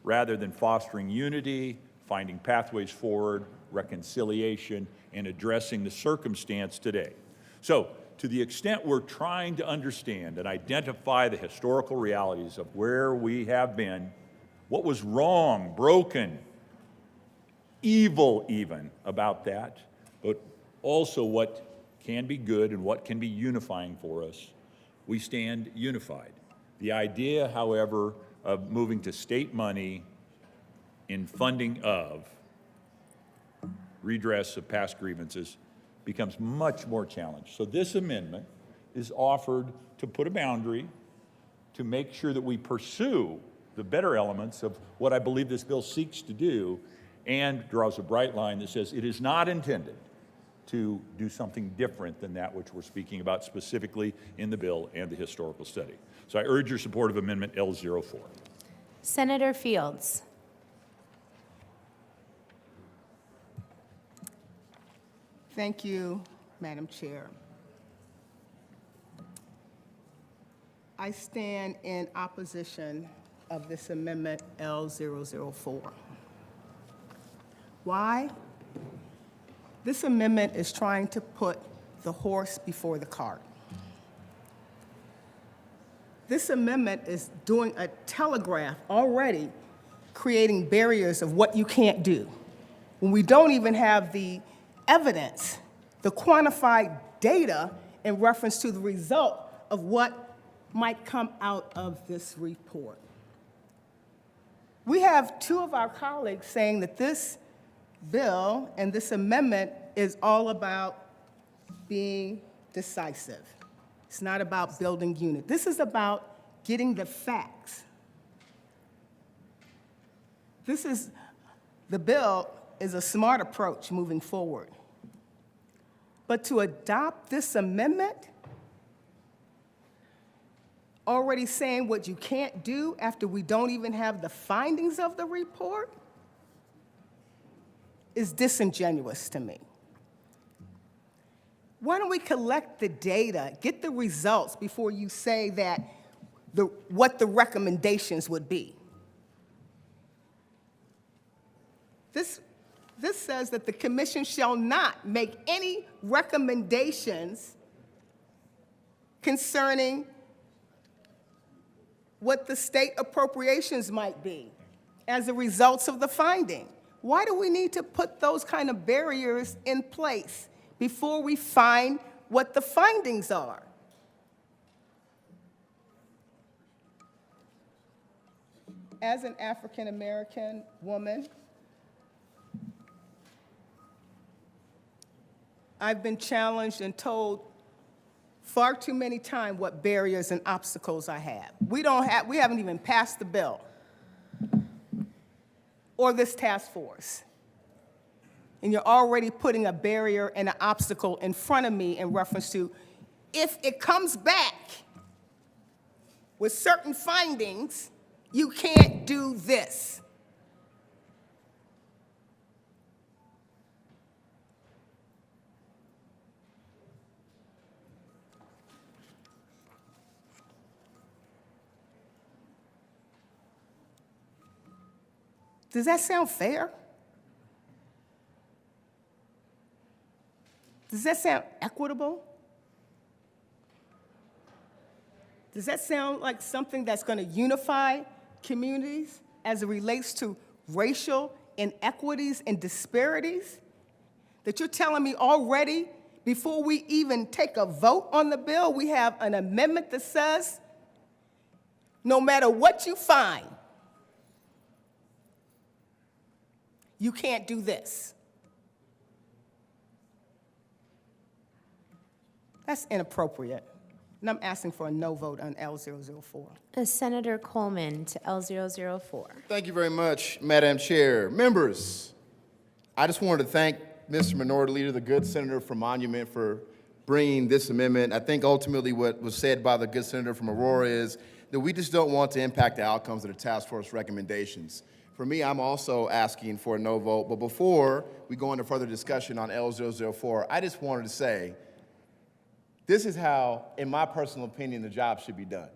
rather than fostering unity, finding pathways forward, reconciliation, and addressing the circumstance today. So, to the extent we're trying to understand and identify the historical realities of where we have been, what was wrong, broken, evil even about that, but also what can be good and what can be unifying for us, we stand unified. The idea, however, of moving to state money in funding of redress of past grievances becomes much more challenged. So this amendment is offered to put a boundary to make sure that we pursue the better elements of what I believe this bill seeks to do, and draws a bright line that says it is not intended to do something different than that which we're speaking about specifically in the bill and the historical study. So I urge your support of Amendment L04. Senator Fields. Thank you, Madam Chair. I stand in opposition of this amendment L004. Why? This amendment is trying to put the horse before the cart. This amendment is doing a telegraph already, creating barriers of what you can't do, when we don't even have the evidence, the quantified data in reference to the result of what might come out of this report. We have two of our colleagues saying that this bill and this amendment is all about being decisive. It's not about building unit. This is about getting the facts. The bill is a smart approach moving forward. But to adopt this amendment, already saying what you can't do after we don't even have the findings of the report, is disingenuous to me. Why don't we collect the data, get the results before you say that what the recommendations would be? This says that the commission shall not make any recommendations concerning what the state appropriations might be as a result of the finding. Why do we need to put those kind of barriers in place before we find what the findings are? As an African American woman, I've been challenged and told far too many times what barriers and obstacles I have. We haven't even passed the bill or this task force. And you're already putting a barrier and an obstacle in front of me in reference to, if it comes back with certain findings, you can't do this. Does that sound fair? Does that sound equitable? Does that sound like something that's going to unify communities as it relates to racial inequities and disparities? That you're telling me already, before we even take a vote on the bill, we have an amendment that says, no matter what you find, you can't do this. That's inappropriate. And I'm asking for a no vote on L004. Senator Coleman to L004. Thank you very much, Madam Chair. Members, I just wanted to thank Mr. Minority Leader, the good senator from Monument, for bringing this amendment. I think ultimately what was said by the good senator from Aurora is that we just don't want to impact the outcomes of the task force recommendations. For me, I'm also asking for a no vote, but before we go into further discussion on L004, I just wanted to say, this is how, in my personal opinion, the job should be done.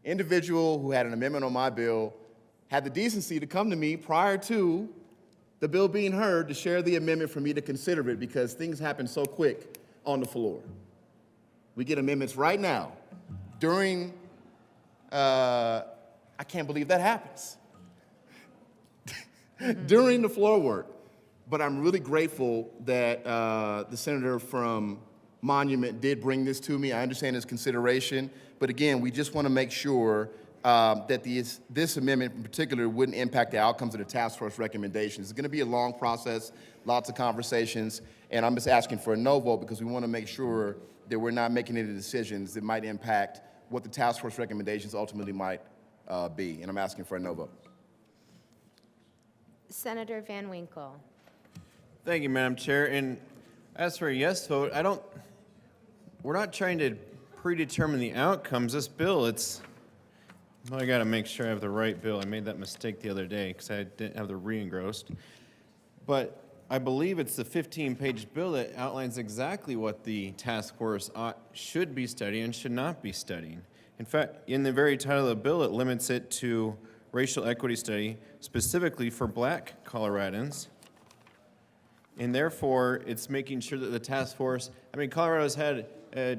Individual who had an amendment on my bill had the decency to come to me prior to the bill being heard to share the amendment for me to consider it, because things happen so quick on the floor. We get amendments right now during, I can't believe that happens, during the floor work. But I'm really grateful that the senator from Monument did bring this to me. I understand his consideration, but again, we just want to make sure that this amendment in particular wouldn't impact the outcomes of the task force recommendations. It's going to be a long process, lots of conversations, and I'm just asking for a no vote because we want to make sure that we're not making any decisions that might impact what the task force recommendations ultimately might be, and I'm asking for a no vote. Senator Van Winkle. Thank you, Madam Chair. And As for a yes vote, we're not trying to predetermine the outcomes. This bill, well, I got to make sure I have the right bill. I made that mistake the other day because I didn't have the re-engrossed. But I believe it's the 15-page bill that outlines exactly what the task force should be studying and should not be studying. In fact, in the very title of the bill, it limits it to racial equity study specifically for black Coloradans. And therefore, it's making sure that the task force, Colorado's had a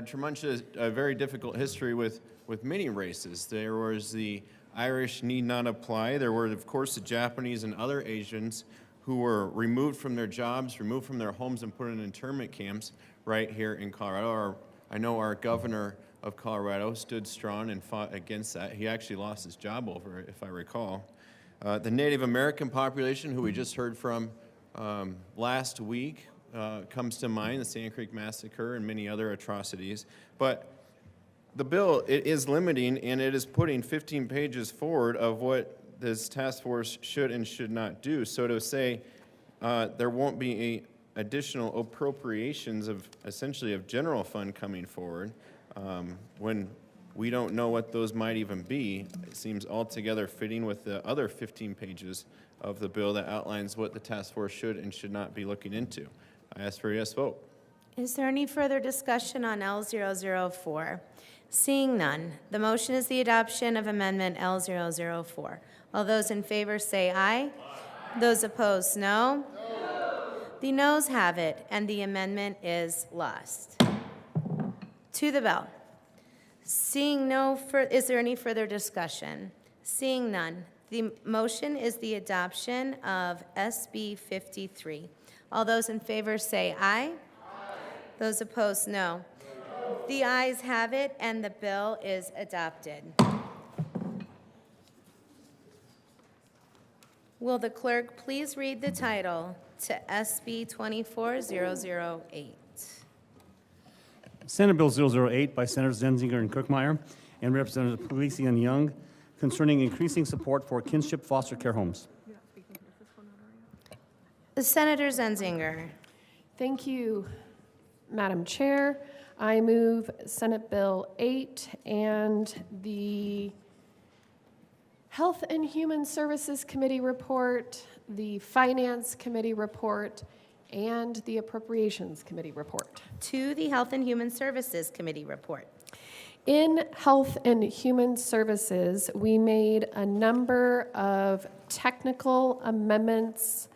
tremendous, very difficult history with many races. There was the Irish need not apply. There were, of course, the Japanese and other Asians who were removed from their jobs, removed from their homes, and put in internment camps right here in Colorado. I know our governor of Colorado stood strong and fought against that. He actually lost his job over it, if I recall. The Native American population, who we just heard from last week, comes to mind, the Sand Creek Massacre and many other atrocities. But the bill, it is limiting, and it is putting 15 pages forward of what this task force should and should not do. So to say there won't be additional appropriations of essentially of general fund coming forward when we don't know what those might even be, it seems altogether fitting with the other 15 pages of the bill that outlines what the task force should and should not be looking into. I ask for a yes vote. Is there any further discussion on L004? Seeing none, the motion is the adoption of Amendment L004. All those in favor say aye. Those opposed, no. The noes have it, and the amendment is lost. To the bill. Seeing is there any further discussion? Seeing none, the motion is the adoption of SB 53. All those in favor say aye. Those opposed, no. The ayes have it, and the bill is adopted. Will the clerk please read the title to SB 24008? Senate Bill 008 by Senators Zenzinger and Kirkmeyer and Representatives Puglisi and Young concerning increasing support for kinship foster care homes. Senator Zenzinger. Thank you, Madam Chair. I move Senate Bill 8 and the Health and Human Services Committee report, the Finance Committee report, and the Appropriations Committee report. To the Health and Human Services Committee report. In Health and Human Services, we made a number of technical amendments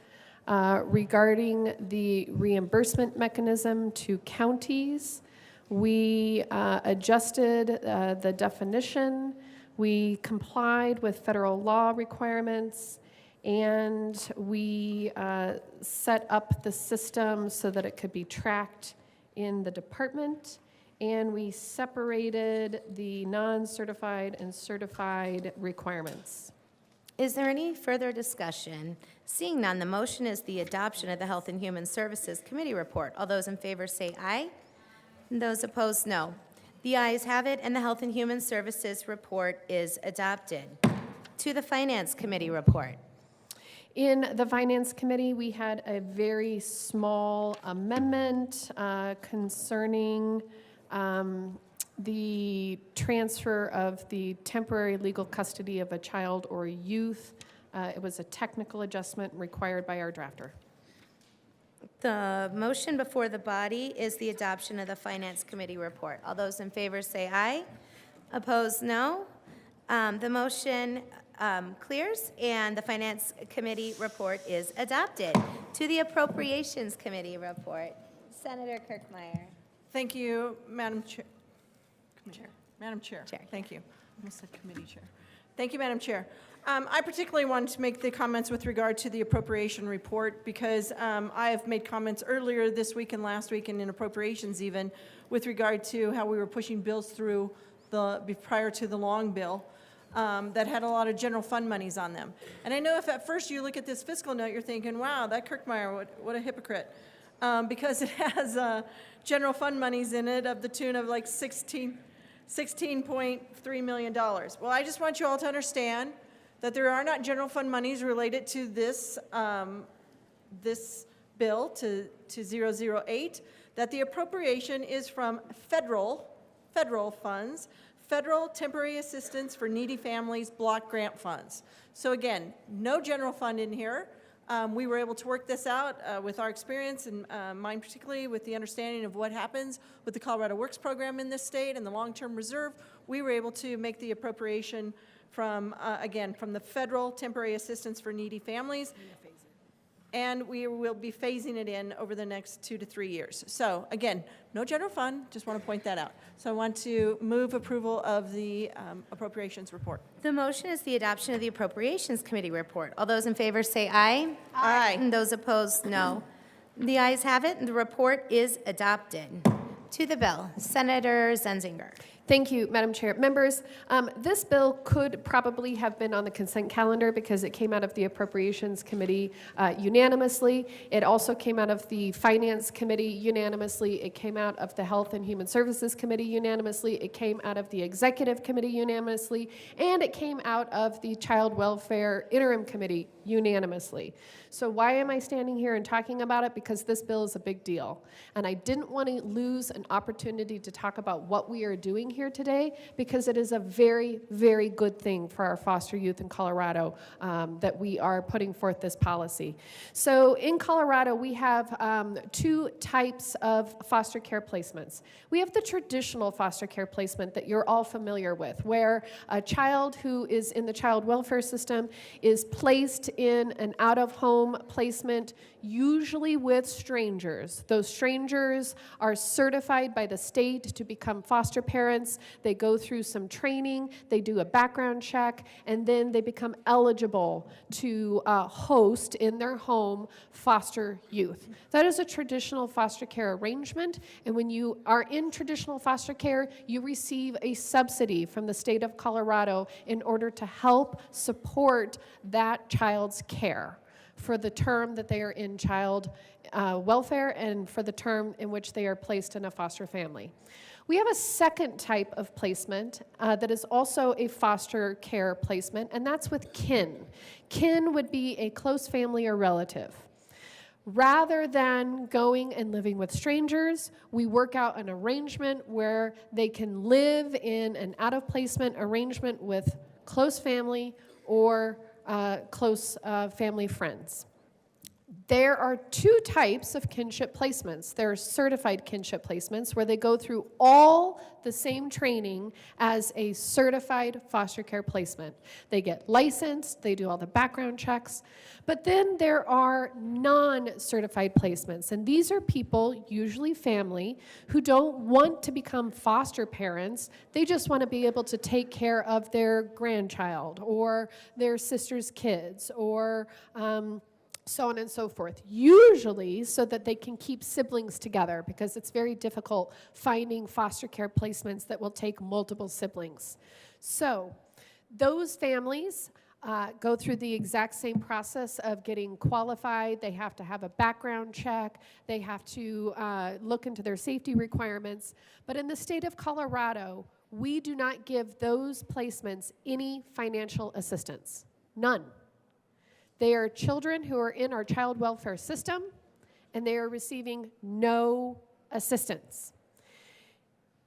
regarding the reimbursement mechanism to counties. We adjusted the definition. We complied with federal law requirements, and we set up the system so that it could be tracked in the department, and we separated the non-certified and certified requirements. Is there any further discussion? Seeing none, the motion is the adoption of the Health and Human Services Committee report. All those in favor say aye. And those opposed, no. The ayes have it, and the Health and Human Services report is adopted. To the Finance Committee report. In the Finance Committee, we had a very small amendment concerning the transfer of the temporary legal custody of a child or youth. It was a technical adjustment required by our drafter. The motion before the body is the adoption of the Finance Committee report. All those in favor say aye. Opposed, no. The motion clears, and the Finance Committee report is adopted. To the Appropriations Committee report, Senator Kirkmeyer. Thank you, Madam Chair. Madam Chair. Thank you. I almost said committee chair. Thank you, Madam Chair. I particularly wanted to make the comments with regard to the appropriation report because I have made comments earlier this week and last week and in appropriations even with regard to how we were pushing bills through prior to the long bill that had a lot of general fund monies on them. And I know if at first you look at this fiscal note, you're thinking, wow, that Kirkmeyer, what a hypocrite. Because it has general fund monies in it of the tune of like $16.3 million. Well, I just want you all to understand that there are not general fund monies related to this bill to 008, that the appropriation is from federal funds, Federal Temporary Assistance for Needy Families Block Grant Funds. So again, no general fund in here. We were able to work this out with our experience, and mine particularly with the understanding of what happens with the Colorado Works program in this state and the long-term reserve. We were able to make the appropriation from, again, from the Federal Temporary Assistance for Needy Families. And we will be phasing it in over the next 2 to 3 years. So again, no general fund, just want to point that out. So I want to move approval of the appropriations report. The motion is the adoption of the Appropriations Committee report. All those in favor say aye. Aye. And those opposed, no. The ayes have it, and the report is adopted. To the bill, Senator Zenzinger. Thank you, Madam Chair. Members, this bill could probably have been on the consent calendar because it came out of the Appropriations Committee unanimously. It also came out of the Finance Committee unanimously. It came out of the Health and Human Services Committee unanimously. It came out of the Executive Committee unanimously. And it came out of the Child Welfare Interim Committee unanimously. So why am I standing here and talking about it? Because this bill is a big deal. And I didn't want to lose an opportunity to talk about what we are doing here today, because it is a very, very good thing for our foster youth in Colorado that we are putting forth this policy. So in Colorado, we have 2 types of foster care placements. We have the traditional foster care placement that you're all familiar with, where a child who is in the child welfare system is placed in an out-of-home placement, usually with strangers. Those strangers are certified by the state to become foster parents. They go through some training, they do a background check, and then they become eligible to host in their home foster youth. That is a traditional foster care arrangement, and when you are in traditional foster care, you receive a subsidy from the state of Colorado in order to help support that child's care for the term that they are in child welfare and for the term in which they are placed in a foster family. We have a second type of placement that is also a foster care placement, and that's with kin. Kin would be a close family or relative. Rather than going and living with strangers, we work out an arrangement where they can live in an out-of-placement arrangement with close family or close family friends. There are 2 types of kinship placements. There are certified kinship placements where they go through all the same training as a certified foster care placement. They get licensed, they do all the background checks. But then there are non-certified placements, and these are people, usually family, who don't want to become foster parents. They just want to be able to take care of their grandchild or their sister's kids or so on and so forth, usually so that they can keep siblings together, because it's very difficult finding foster care placements that will take multiple siblings. So those families go through the exact same process of getting qualified. They have to have a background check. They have to look into their safety requirements. But in the state of Colorado, we do not give those placements any financial assistance. None. They are children who are in our child welfare system, and they are receiving no assistance.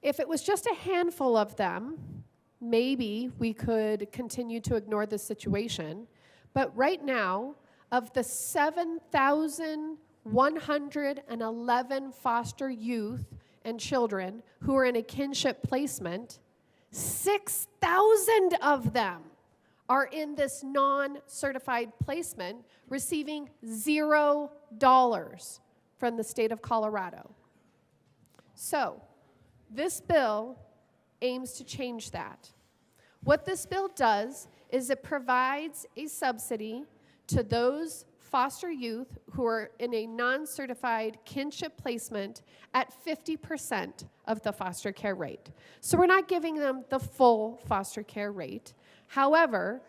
If it was just a handful of them, maybe we could continue to ignore this situation. But right now, of the 7,111 foster youth and children who are in a kinship placement, 6,000 of them are in this non-certified placement, receiving $0 from the state of Colorado. So, this bill aims to change that. What this bill does is it provides a subsidy to those foster youth who are in a non-certified kinship placement at 50% of the foster care rate. So we're not giving them the full foster care rate. However,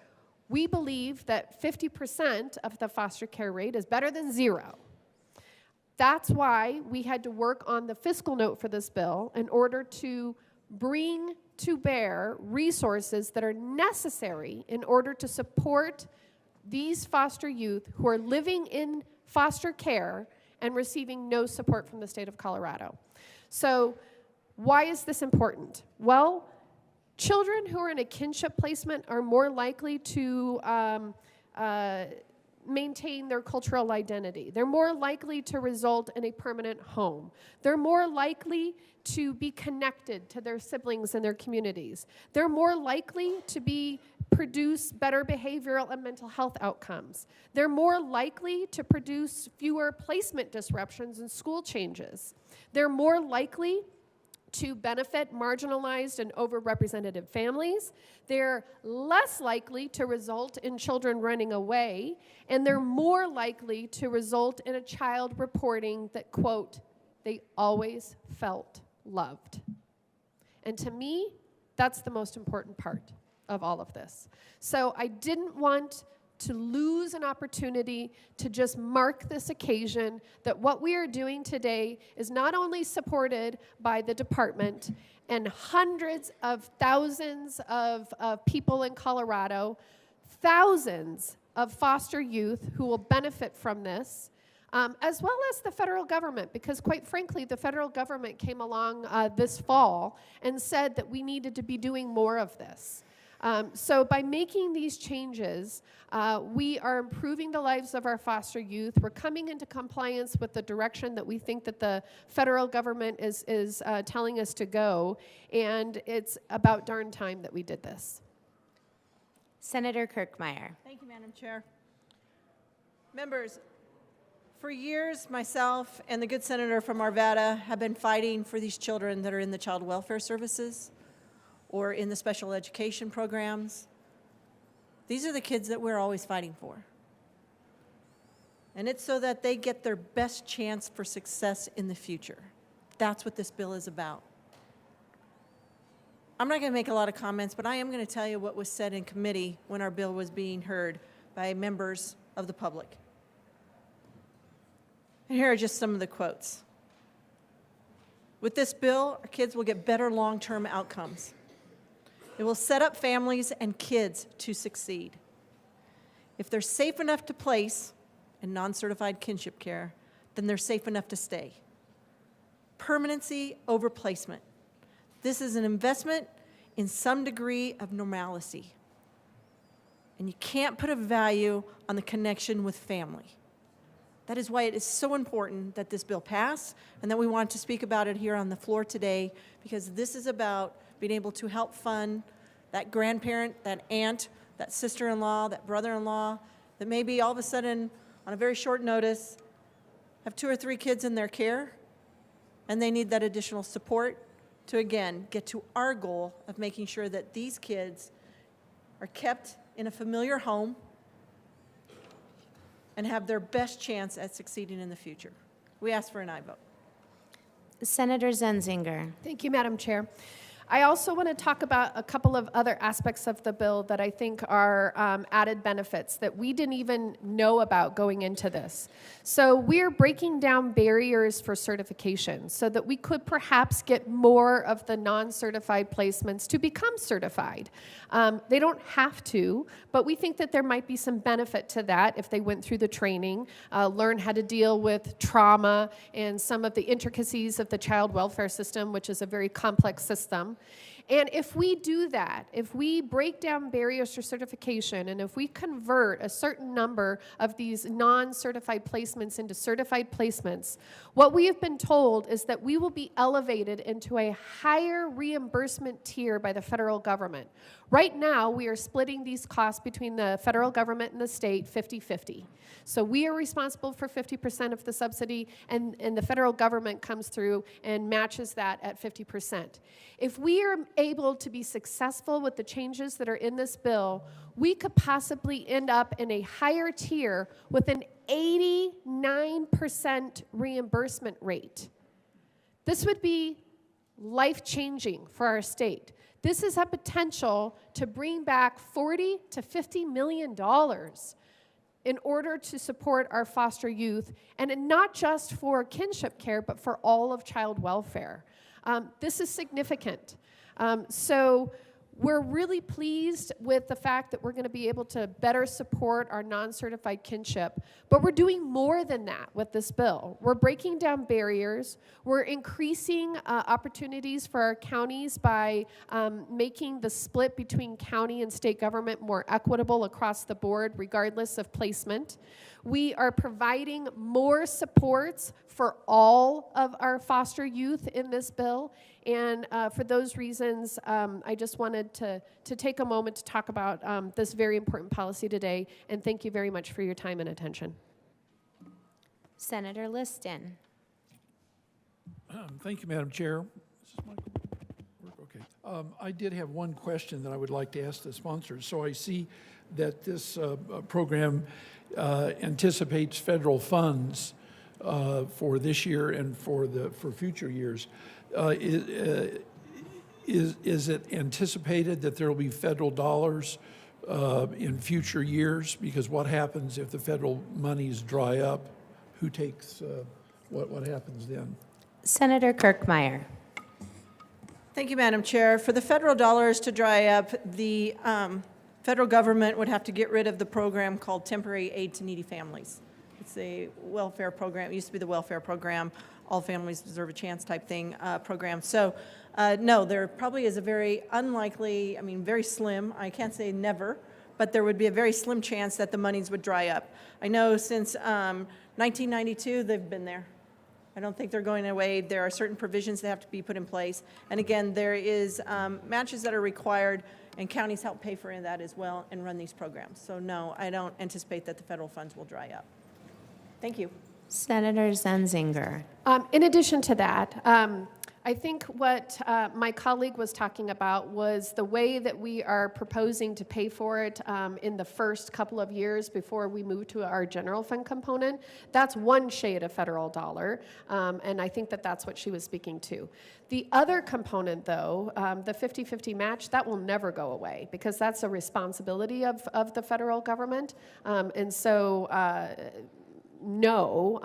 we believe that 50% of the foster care rate is better than 0. That's why we had to work on the fiscal note for this bill in order to bring to bear resources that are necessary in order to support these foster youth who are living in foster care and receiving no support from the state of Colorado. So why is this important? Well, children who are in a kinship placement are more likely to maintain their cultural identity. They're more likely to result in a permanent home. They're more likely to be connected to their siblings and their communities. They're more likely to produce better behavioral and mental health outcomes. They're more likely to produce fewer placement disruptions and school changes. They're more likely to benefit marginalized and overrepresented families. They're less likely to result in children running away, and they're more likely to result in a child reporting that, quote, they always felt loved. And to me, that's the most important part of all of this. So I didn't want to lose an opportunity to just mark this occasion that what we are doing today is not only supported by the department and hundreds of thousands of people in Colorado, thousands of foster youth who will benefit from this, as well as the federal government, because quite frankly, the federal government came along this fall and said that we needed to be doing more of this. So by making these changes, we are improving the lives of our foster youth. We're coming into compliance with the direction that we think that the federal government is telling us to go, and it's about darn time that we did this. Senator Kirkmeyer. Thank you, Madam Chair. Members, for years, myself and the good senator from Arvada have been fighting for these children that are in the child welfare services or in the special education programs. These are the kids that we're always fighting for. And it's so that they get their best chance for success in the future. That's what this bill is about. I'm not going to make a lot of comments, but I am going to tell you what was said in committee when our bill was being heard by members of the public. And here are just some of the quotes. With this bill, our kids will get better long-term outcomes. It will set up families and kids to succeed. If they're safe enough to place in non-certified kinship care, then they're safe enough to stay. Permanency over placement. This is an investment in some degree of normalcy. And you can't put a value on the connection with family. That is why it is so important that this bill pass and that we want to speak about it here on the floor today, because this is about being able to help fund that grandparent, that aunt, that sister-in-law, that brother-in-law, that maybe all of a sudden, on a very short notice, have 2 or 3 kids in their care, and they need that additional support to, again, get to our goal of making sure that these kids are kept in a familiar home and have their best chance at succeeding in the future. We ask for an aye vote. Senator Zenzinger. Thank you, Madam Chair. I also want to talk about a couple of other aspects of the bill that I think are added benefits that we didn't even know about going into this. So we're breaking down barriers for certification so that we could perhaps get more of the non-certified placements to become certified. They don't have to, but we think that there might be some benefit to that if they went through the training, learn how to deal with trauma and some of the intricacies of the child welfare system, which is a very complex system. And if we do that, if we break down barriers to certification, and if we convert a certain number of these non-certified placements into certified placements, what we have been told is that we will be elevated into a higher reimbursement tier by the federal government. Right now, we are splitting these costs between the federal government and the state 50-50. So we are responsible for 50% of the subsidy, and the federal government comes through and matches that at 50%. If we are able to be successful with the changes that are in this bill, we could possibly end up in a higher tier with an 89% reimbursement rate. This would be life-changing for our state. This is a potential to bring back $40 to $50 million in order to support our foster youth, and not just for kinship care, but for all of child welfare. This is significant. So We're really pleased with the fact that we're going to be able to better support our non-certified kinship, but we're doing more than that with this bill. We're breaking down barriers. We're increasing opportunities for our counties by making the split between county and state government more equitable across the board, regardless of placement. We are providing more supports for all of our foster youth in this bill. And for those reasons, I just wanted to take a moment to talk about this very important policy today. And thank you very much for your time and attention. Senator Liston. Thank you, Madam Chair. Is this mic work? Okay. I did have one question that I would like to ask the sponsors. So I see that this program anticipates federal funds for this year and for future years. Is it anticipated that there will be federal dollars in future years? Because what happens if the federal monies dry up? Who takes, what happens then? Senator Kirkmeyer. Thank you, Madam Chair. For the federal dollars to dry up, the federal government would have to get rid of the program called Temporary Aid to Needy Families. It's a welfare program. It used to be the welfare program, All Families Deserve a Chance type thing program. So no, there probably is a very unlikely, very slim, I can't say never, but there would be a very slim chance that the monies would dry up. I know since 1992, they've been there. I don't think they're going away. There are certain provisions that have to be put in place. And again, there is matches that are required, and counties help pay for that as well and run these programs. So no, I don't anticipate that the federal funds will dry up. Thank you. Senator Zenzinger. In addition to that, I think what my colleague was talking about was the way that we are proposing to pay for it in the first couple of years before we move to our general fund component. That's one shade of federal dollar, and I think that that's what she was speaking to. The other component, though, the 50-50 match, that will never go away because that's a responsibility of the federal government, and so no,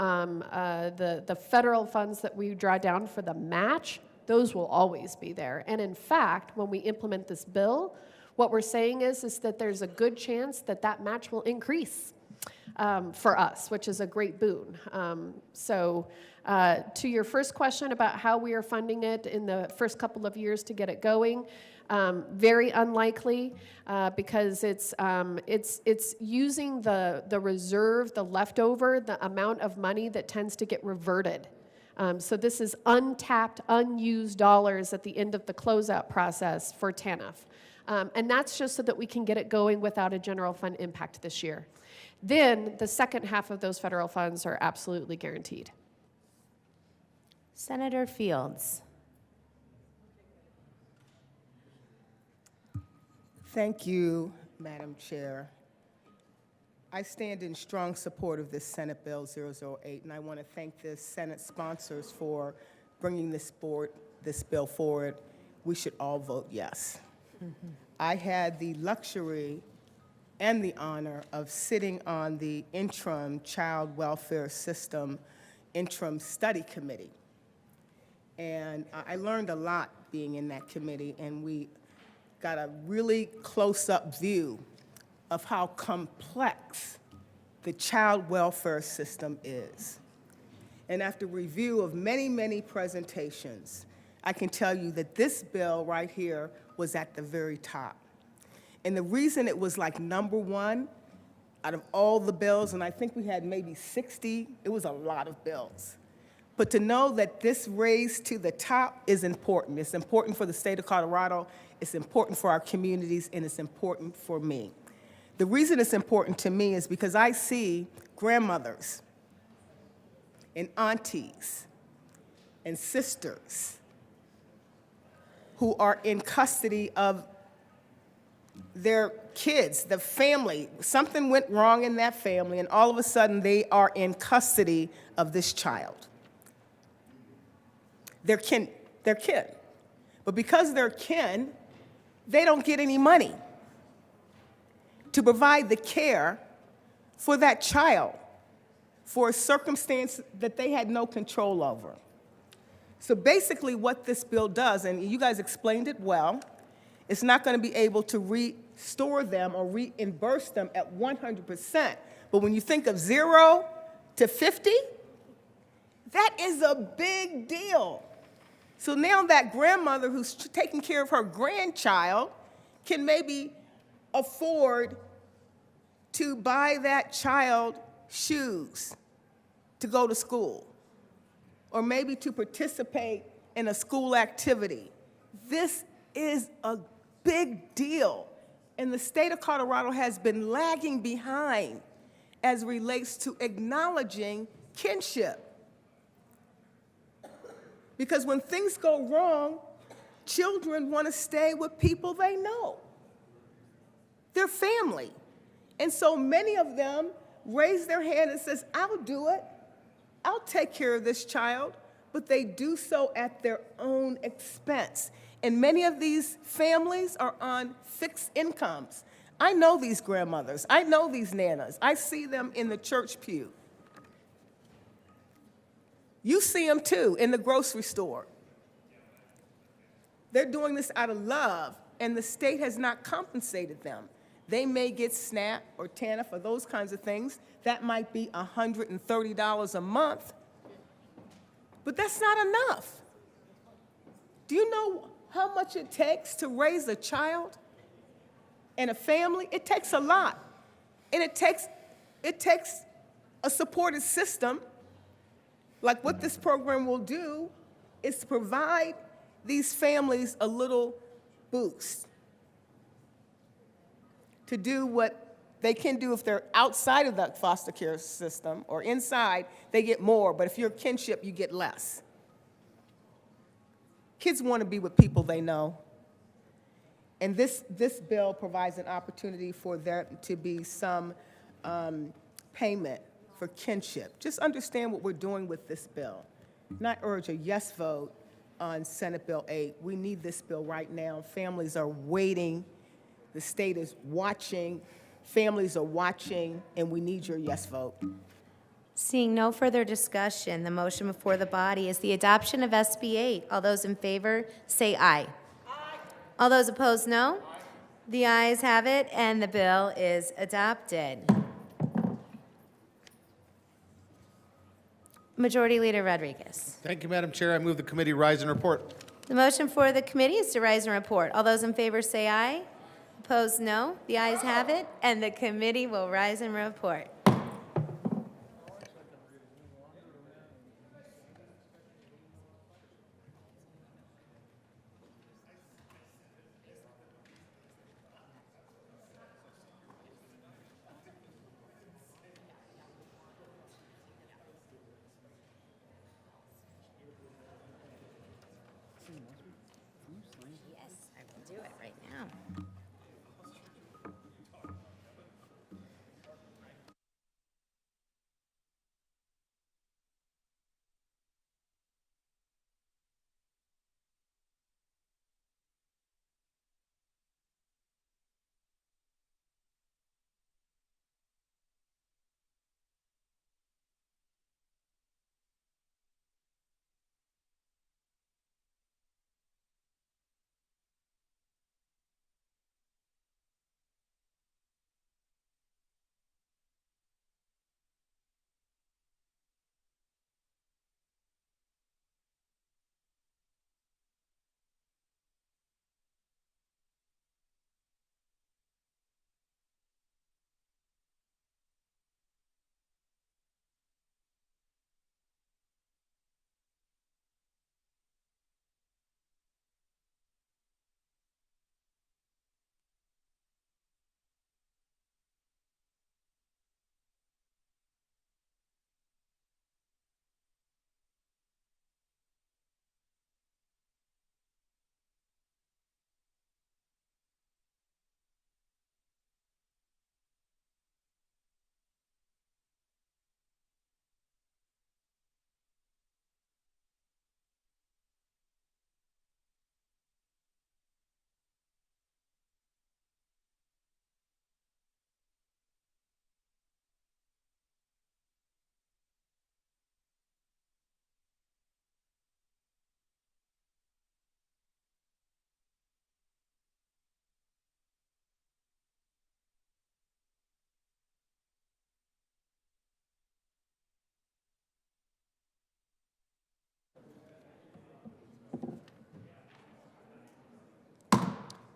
the federal funds that we draw down for the match, those will always be there. And in fact, when we implement this bill, what we're saying is that there's a good chance that that match will increase for us, which is a great boon. So to your first question about how we are funding it in the first couple of years to get it going, very unlikely because it's using the reserve, the leftover, the amount of money that tends to get reverted. So this is untapped, unused dollars at the end of the closeout process for TANF. And that's just so that we can get it going without a general fund impact this year. Then the second half of those federal funds are absolutely guaranteed. Senator Fields. Thank you, Madam Chair. I stand in strong support of this Senate Bill 008, and I want to thank the Senate sponsors for bringing this bill forward. We should all vote yes. Mm-hmm. I had the luxury and the honor of sitting on the interim child welfare system interim study committee. And I learned a lot being in that committee, and we got a really close-up view of how complex the child welfare system is. And after review of many, many presentations, I can tell you that this bill right here was at the very top. And the reason it was like number one out of all the bills, and I think we had maybe 60, it was a lot of bills. But to know that this raised to the top is important. It's important for the state of Colorado, it's important for our communities, and it's important for me. The reason it's important to me is because I see grandmothers and aunties and sisters who are in custody of their kids, the family. Something went wrong in that family, and all of a sudden they are in custody of this child. They're kin. But because they're kin, they don't get any money to provide the care for that child for a circumstance that they had no control over. So basically what this bill does, and you guys explained it well, It's not going to be able to restore them or reimburse them at 100%. But when you think of 0 to 50, that is a big deal. So now that grandmother who's taking care of her grandchild can maybe afford to buy that child shoes to go to school, or maybe to participate in a school activity. This is a big deal, and the state of Colorado has been lagging behind as relates to acknowledging kinship. Because when things go wrong, children want to stay with people they know, their family. And so many of them raise their hand and says, I'll do it. I'll take care of this child. But they do so at their own expense. And many of these families are on fixed incomes. I know these grandmothers. I know these nanas. I see them in the church pew. You see them too in the grocery store. They're doing this out of love, and the state has not compensated them. They may get SNAP or TANF or those kinds of things. That might be $130 a month, but that's not enough. Do you know how much it takes to raise a child and a family? It takes a lot, and it takes a supported system. Like what this program will do is to provide these families a little boost to do what they can do if they're outside of the foster care system, or inside, they get more, but if you're kinship, you get less. Kids want to be with people they know. And this bill provides an opportunity for there to be some payment for kinship. Just understand what we're doing with this bill. And I urge a yes vote on Senate Bill 8. We need this bill right now. Families are waiting. The state is watching. Families are watching, and we need your yes vote. Seeing no further discussion, the motion before the body is the adoption of SB 8. All those in favor say aye. Aye. All those opposed, no. Aye. The ayes have it, and the bill is adopted. Majority Leader Rodriguez. Thank you, Madam Chair. I move the committee rise and report. The motion for the committee is to rise and report. All those in favor say aye. Opposed, no. The ayes have it, and the committee will rise and report. Yes, I will do it right now.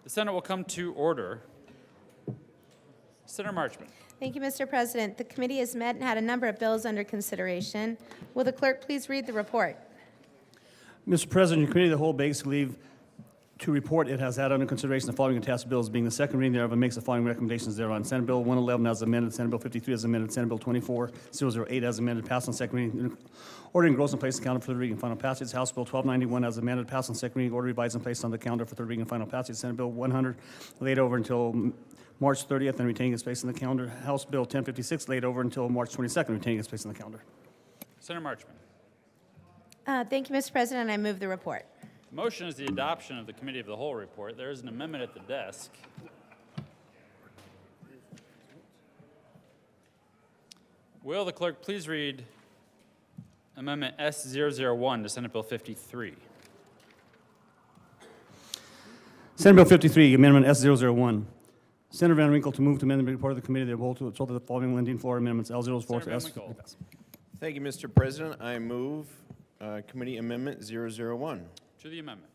The Senate will come to order. Senator Marchman. Thank you, Mr. President. The committee has met and had a number of bills under consideration. Will the clerk please read the report? Mr. President, your committee of the whole begs to leave to report it has had under consideration the following attached bills, being the second reading thereof and makes the following recommendations thereon. Senate Bill 111 as amended, Senate Bill 53 as amended, Senate Bill 24008 as amended, passed on second reading, ordering gross and placed on the calendar for third reading and final passage. House Bill 1291 as amended, passed on second reading, order revised and placed on the calendar for third reading and final passage. Senate Bill 100 laid over until March 30th and retaining its place in the calendar. House Bill 1056 laid over until March 22nd, retaining its place in the calendar. Senator Marchman. Thank you, Mr. President. I move the report. Motion is the adoption of the Committee of the Whole report. There is an amendment at the desk. Will the clerk please read Amendment S001 to Senate Bill 53? Senate Bill 53, Amendment S001. Senator Van Winkle to move to amend the report of the committee of the whole to result of the following lending floor amendments L04 to S. Thank you, Mr. President. I move Committee Amendment 001. To the amendment.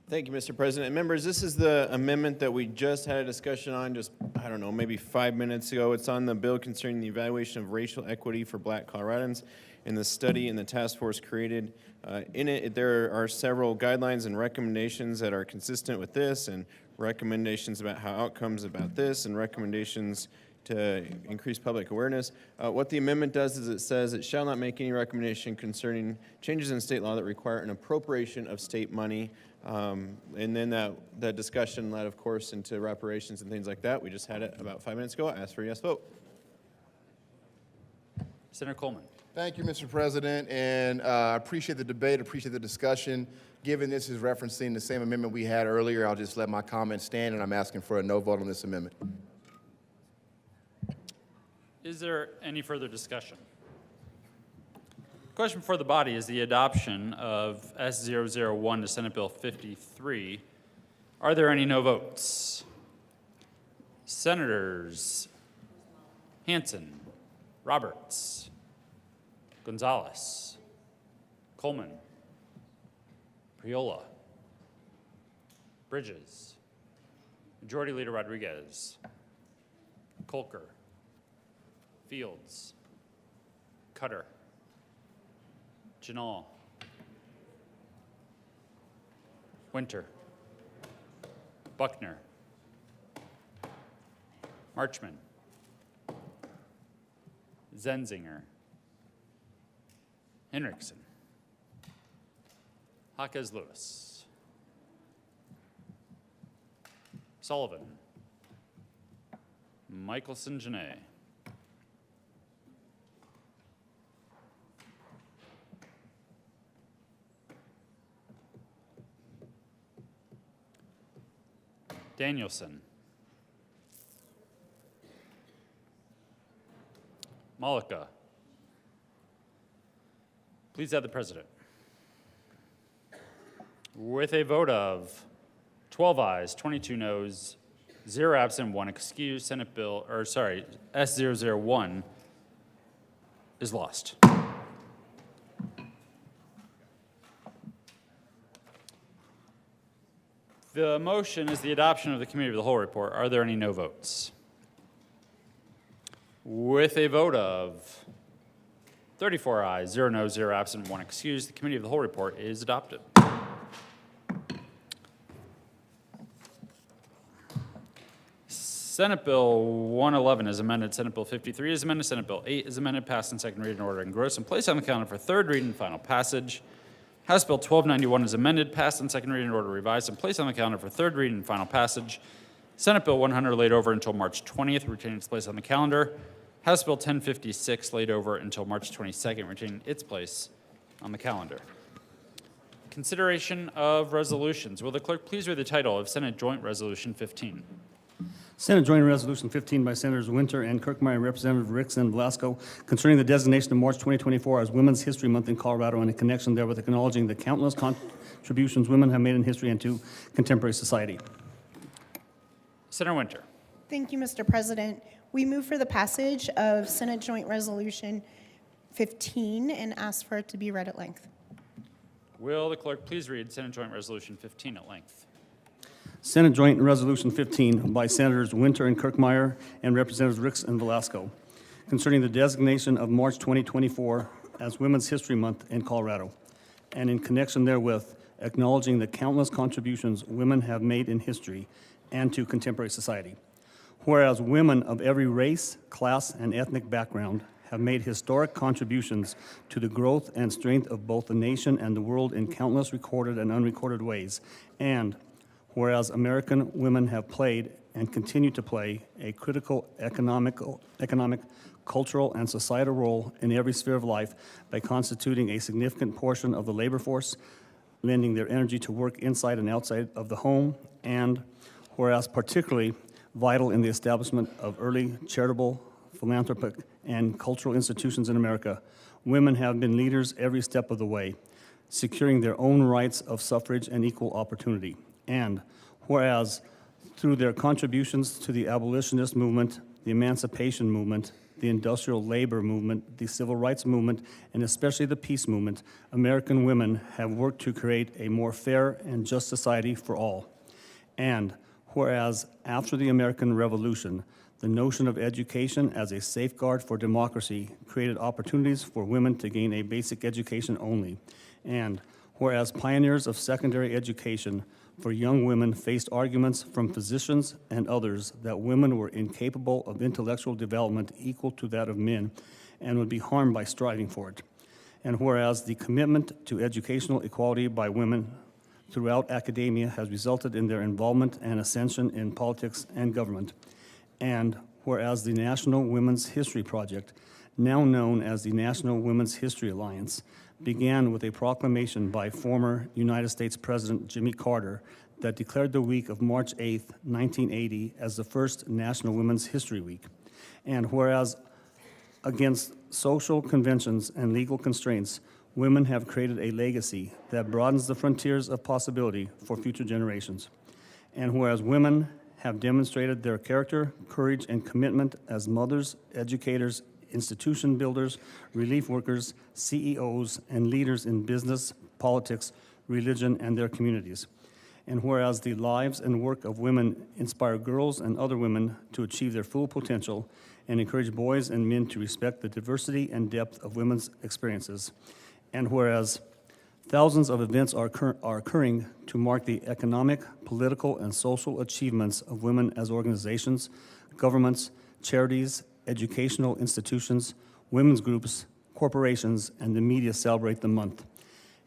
Thank you, Mr. President. And members, this is the amendment that we just had a discussion on just, I don't know, maybe 5 minutes ago. It's on the bill concerning the evaluation of racial equity for Black Coloradans and the study and the task force created. In it, there are several guidelines and recommendations that are consistent with this, and recommendations about how outcomes about this, and recommendations to increase public awareness. What the amendment does is it says it shall not make any recommendation concerning changes in state law that require an appropriation of state money. And then that discussion led, of course, into reparations and things like that. We just had it about 5 minutes ago. I asked for a yes vote. Senator Coleman. Thank you, Mr. President, and I appreciate the debate, appreciate the discussion. Given this is referencing the same amendment we had earlier, I'll just let my comments stand, and I'm asking for a no vote on this amendment. Is there any further discussion? Question before the body is the adoption of S001 to Senate Bill 53. Are there any no votes? Senators Hansen, Roberts, Gonzalez, Coleman, Priola, Bridges, Majority Leader Rodriguez, Colker, Fields, Cutter, Janal, Winter, Buckner, Marchman, Zenzinger, Henriksen, Jaquez Lewis, Sullivan, Michelson Janae, Danielson, Malika. Please add the president. With a vote of 12 ayes, 22 noes, 0 absent, 1 excused, S001 is lost. The motion is the adoption of the Committee of the Whole report. Are there any no votes? With a vote of 34 ayes, 0 noes, 0 absent, 1 excused, the Committee of the Whole report is adopted. Senate Bill 111 is amended. Senate Bill 53 is amended. Senate Bill 8 is amended, passed in second reading, order engrossed, and placed on the calendar for third reading and final passage. House Bill 1291 is amended, passed in second reading, order revised, and placed on the calendar for third reading and final passage. Senate Bill 100 laid over until March 20th, retaining its place on the calendar. House Bill 1056 laid over until March 22nd, retaining its place on the calendar. Consideration of resolutions. Will the clerk please read the title of Senate Joint Resolution 15? Senate Joint Resolution 15 by Senators Winter and Kirkmeyer and Representative Rickson Blasco concerning the designation of March 2024 as Women's History Month in Colorado and in connection therewith acknowledging the countless contributions women have made in history and to contemporary society. Senator Winter. Thank you, Mr. President. We move for the passage of Senate Joint Resolution 15 and ask for it to be read at length. Will the clerk please read Senate Joint Resolution 15 at length? Senate Joint Resolution 15 by Senators Winter and Kirkmeyer and Representatives Ricks and Velasco concerning the designation of March 2024 as Women's History Month in Colorado, and in connection therewith, acknowledging the countless contributions women have made in history and to contemporary society. Whereas women of every race, class, and ethnic background have made historic contributions to the growth and strength of both the nation and the world in countless recorded and unrecorded ways, and whereas American women have played and continue to play a critical economic, cultural, and societal role in every sphere of life by constituting a significant portion of the labor force, lending their energy to work inside and outside of the home, and whereas particularly vital in the establishment of early charitable, philanthropic, and cultural institutions in America, women have been leaders every step of the way, securing their own rights of suffrage and equal opportunity. And whereas through their contributions to the abolitionist movement, the emancipation movement, the industrial labor movement, the civil rights movement, and especially the peace movement, American women have worked to create a more fair and just society for all. And whereas after the American Revolution, the notion of education as a safeguard for democracy created opportunities for women to gain a basic education only. And whereas pioneers of secondary education for young women faced arguments from physicians and others that women were incapable of intellectual development equal to that of men and would be harmed by striving for it. And whereas the commitment to educational equality by women throughout academia has resulted in their involvement and ascension in politics and government. And whereas the National Women's History Project, now known as the National Women's History Alliance, began with a proclamation by former United States President Jimmy Carter that declared the week of March 8, 1980 as the first National Women's History Week. And whereas against social conventions and legal constraints, women have created a legacy that broadens the frontiers of possibility for future generations. And whereas women have demonstrated their character, courage, and commitment as mothers, educators, institution builders, relief workers, CEOs, and leaders in business, politics, religion, and their communities. And whereas the lives and work of women inspire girls and other women to achieve their full potential and encourage boys and men to respect the diversity and depth of women's experiences. And whereas thousands of events are occurring to mark the economic, political, and social achievements of women as organizations, governments, charities, educational institutions, women's groups, corporations, and the media celebrate the month.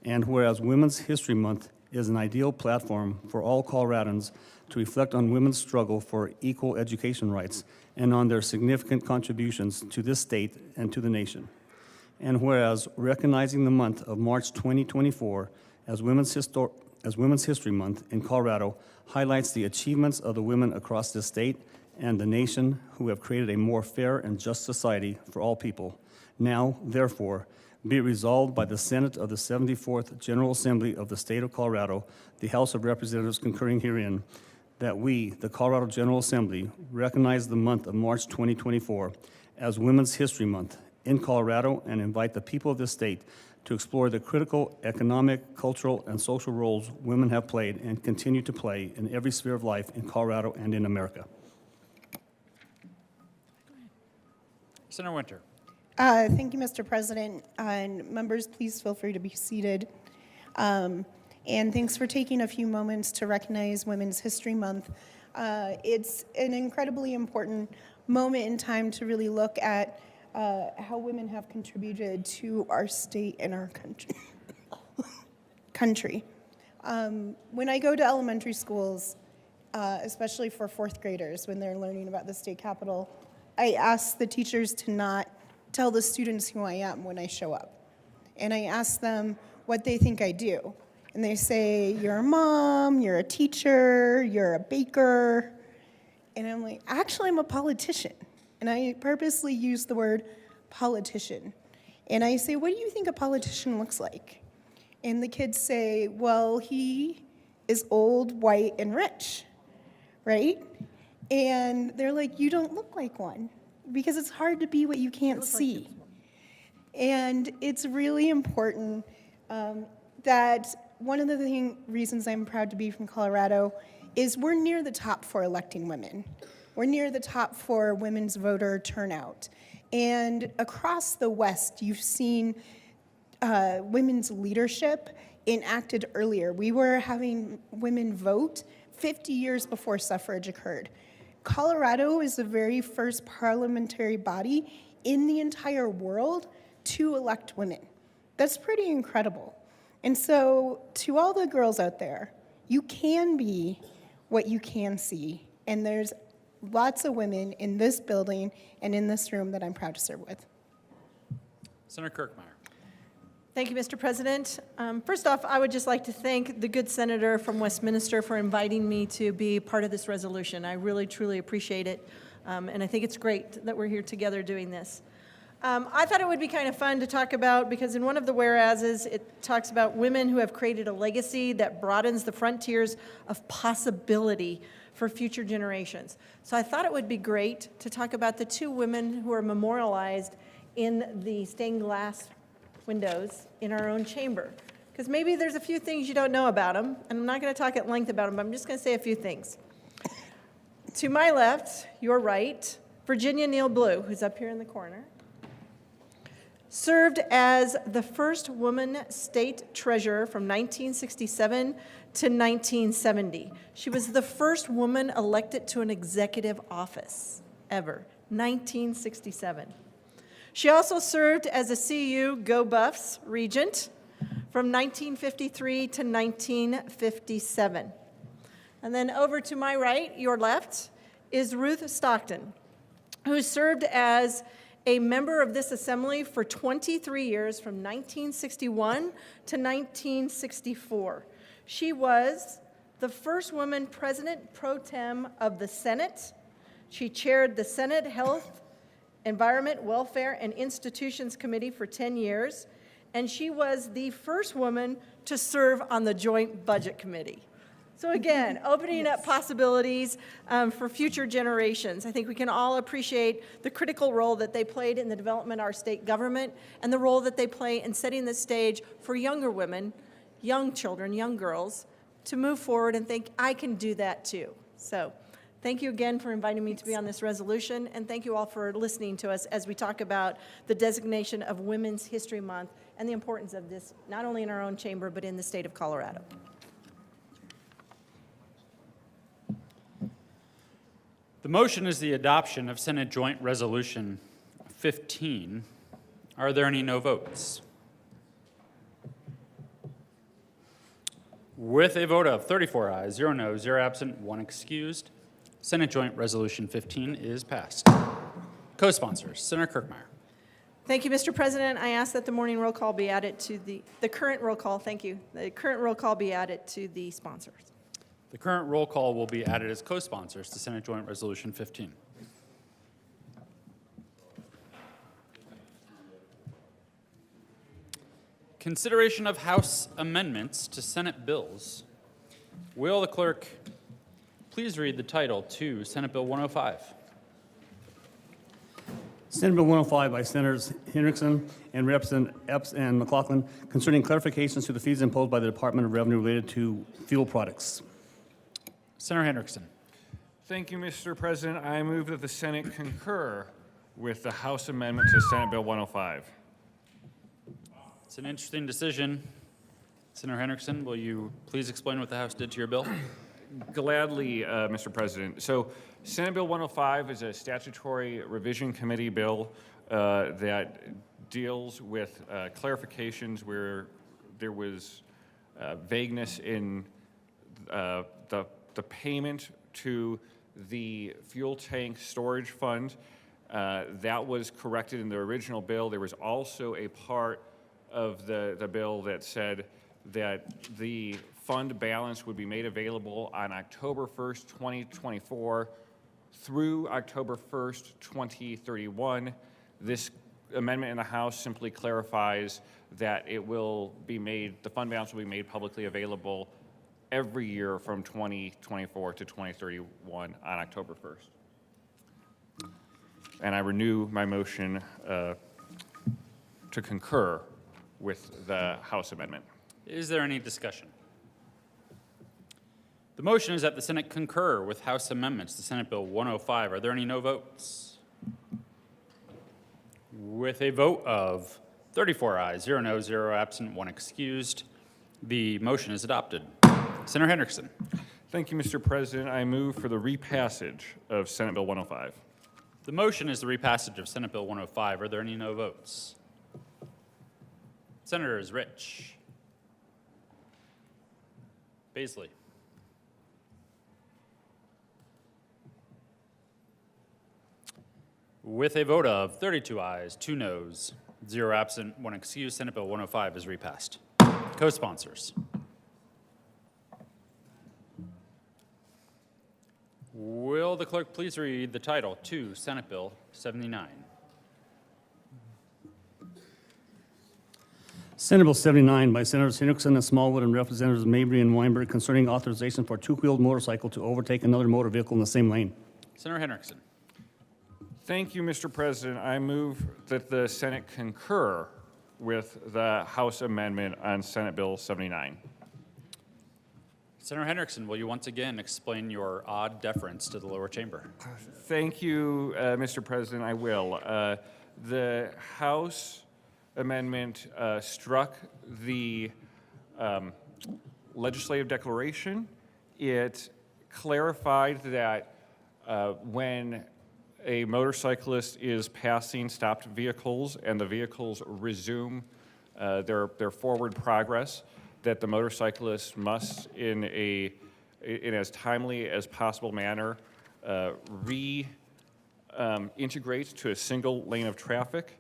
And whereas Women's History Month is an ideal platform for all Coloradans to reflect on women's struggle for equal education rights and on their significant contributions to this state and to the nation. And whereas recognizing the month of March 2024 as Women's History Month in Colorado highlights the achievements of the women across this state and the nation who have created a more fair and just society for all people. Now, therefore, be it resolved by the Senate of the 74th General Assembly of the State of Colorado, the House of Representatives concurring herein, that we, the Colorado General Assembly, recognize the month of March 2024 as Women's History Month in Colorado and invite the people of this state to explore the critical economic, cultural, and social roles women have played and continue to play in every sphere of life in Colorado and in America. Senator Winter. Thank you, Mr. President. And members, please feel free to be seated. And thanks for taking a few moments to recognize Women's History Month. It's an incredibly important moment in time to really look at how women have contributed to our state and our country. When I go to elementary schools, especially for fourth graders, when they're learning about the state capitol, I ask the teachers to not tell the students who I am when I show up. And I ask them what they think I do. And they say, you're a mom, you're a teacher, you're a baker. And I'm like, actually, I'm a politician. And I purposely use the word politician. And I say, what do you think a politician looks like? And the kids say, well, he is old, white, and rich, right? And they're like, you don't look like one, because it's hard to be what you can't see. And it's really important that one of the reasons I'm proud to be from Colorado is we're near the top for electing women. We're near the top for women's voter turnout. And across the West, you've seen women's leadership enacted earlier. We were having women vote 50 years before suffrage occurred. Colorado is the very first parliamentary body in the entire world to elect women. That's pretty incredible. And so to all the girls out there, you can be what you can see. And there's lots of women in this building and in this room that I'm proud to serve with. Senator Kirkmeyer. Thank you, Mr. President. First off, I would just like to thank the good senator from Westminster for inviting me to be part of this resolution. I really, truly appreciate it, and I think it's great that we're here together doing this. I thought it would be kind of fun to talk about, because in one of the whereases, it talks about women who have created a legacy that broadens the frontiers of possibility for future generations. So I thought it would be great to talk about the two women who are memorialized in the stained glass windows in our own chamber. Because maybe there's a few things you don't know about them, and I'm not going to talk at length about them, but I'm just going to say a few things. To my left, your right, Virginia Neal Blue, who's up here in the corner, served as the first woman state treasurer from 1967 to 1970. She was the first woman elected to an executive office ever, 1967. She also served as a CU Go Buffs regent from 1953 to 1957. And then over to my right, your left, is Ruth Stockton, who served as a member of this assembly for 23 years from 1961 to 1964. She was the first woman president pro tem of the Senate. She chaired the Senate Health, Environment, Welfare, and Institutions Committee for 10 years, and she was the first woman to serve on the Joint Budget Committee. So again, opening up possibilities for future generations. I think we can all appreciate the critical role that they played in the development of our state government and the role that they play in setting the stage for younger women, young children, young girls, to move forward and think, I can do that too. So thank you again for inviting me to be on this resolution, and thank you all for listening to us as we talk about the designation of Women's History Month and the importance of this, not only in our own chamber, but in the state of Colorado. The motion is the adoption of Senate Joint Resolution 15. Are there any no votes? With a vote of 34 ayes, 0 noes, 0 absent, 1 excused, Senate Joint Resolution 15 is passed. Co-sponsors, Senator Kirkmeyer. Thank you, Mr. President. I ask that the morning roll call be added to the current roll call, thank you. The current roll call be added to the sponsors. The current roll call will be added as co-sponsors to Senate Joint Resolution 15. Consideration of House amendments to Senate bills. Will the clerk please read the title to Senate Bill 105? Senate Bill 105 by Senators Hendrickson and Representative Epps and McLaughlin concerning clarifications to the fees imposed by the Department of Revenue related to fuel products. Senator Hendrickson. Thank you, Mr. President. I move that the Senate concur with the House amendment to Senate Bill 105. It's an interesting decision. Senator Hendrickson, will you please explain what the House did to your bill? Gladly, Mr. President. So Senate Bill 105 is a statutory revision committee bill that deals with clarifications where there was vagueness in the payment to the fuel tank storage fund. That was corrected in the original bill. There was also a part of the bill that said that the fund balance would be made available on October 1st, 2024 through October 1st, 2031. This amendment in the House simply clarifies that it will be made, the fund balance will be made publicly available every year from 2024 to 2031 on October 1st. And I renew my motion to concur with the House amendment. Is there any discussion? The motion is that the Senate concur with House amendments to Senate Bill 105. Are there any no votes? With a vote of 34 ayes, 0 no, 0 absent, 1 excused, the motion is adopted. Senator Hendrickson. Thank you, Mr. President. I move for the repassage of Senate Bill 105. The motion is the repassage of Senate Bill 105. Are there any no votes? Senators Rich, Baisley, with a vote of 32 ayes, 2 noes, 0 absent, 1 excused, Senate Bill 105 is repassed. Co-sponsors. Will the clerk please read the title to Senate Bill 79? Senate Bill 79 by Senators Hendrickson and Smallwood and Representatives Mabry and Weinberg concerning authorization for a two-wheeled motorcycle to overtake another motor vehicle in the same lane. Senator Hendrickson. Thank you, Mr. President. I move that the Senate concur with the House amendment on Senate Bill 79. Senator Hendrickson, will you once again explain your odd deference to the lower chamber? Thank you, Mr. President. I will. The House amendment struck the legislative declaration. It clarified that when a motorcyclist is passing stopped vehicles and the vehicles resume their forward progress, that the motorcyclist must, in as timely as possible manner, reintegrate to a single lane of traffic.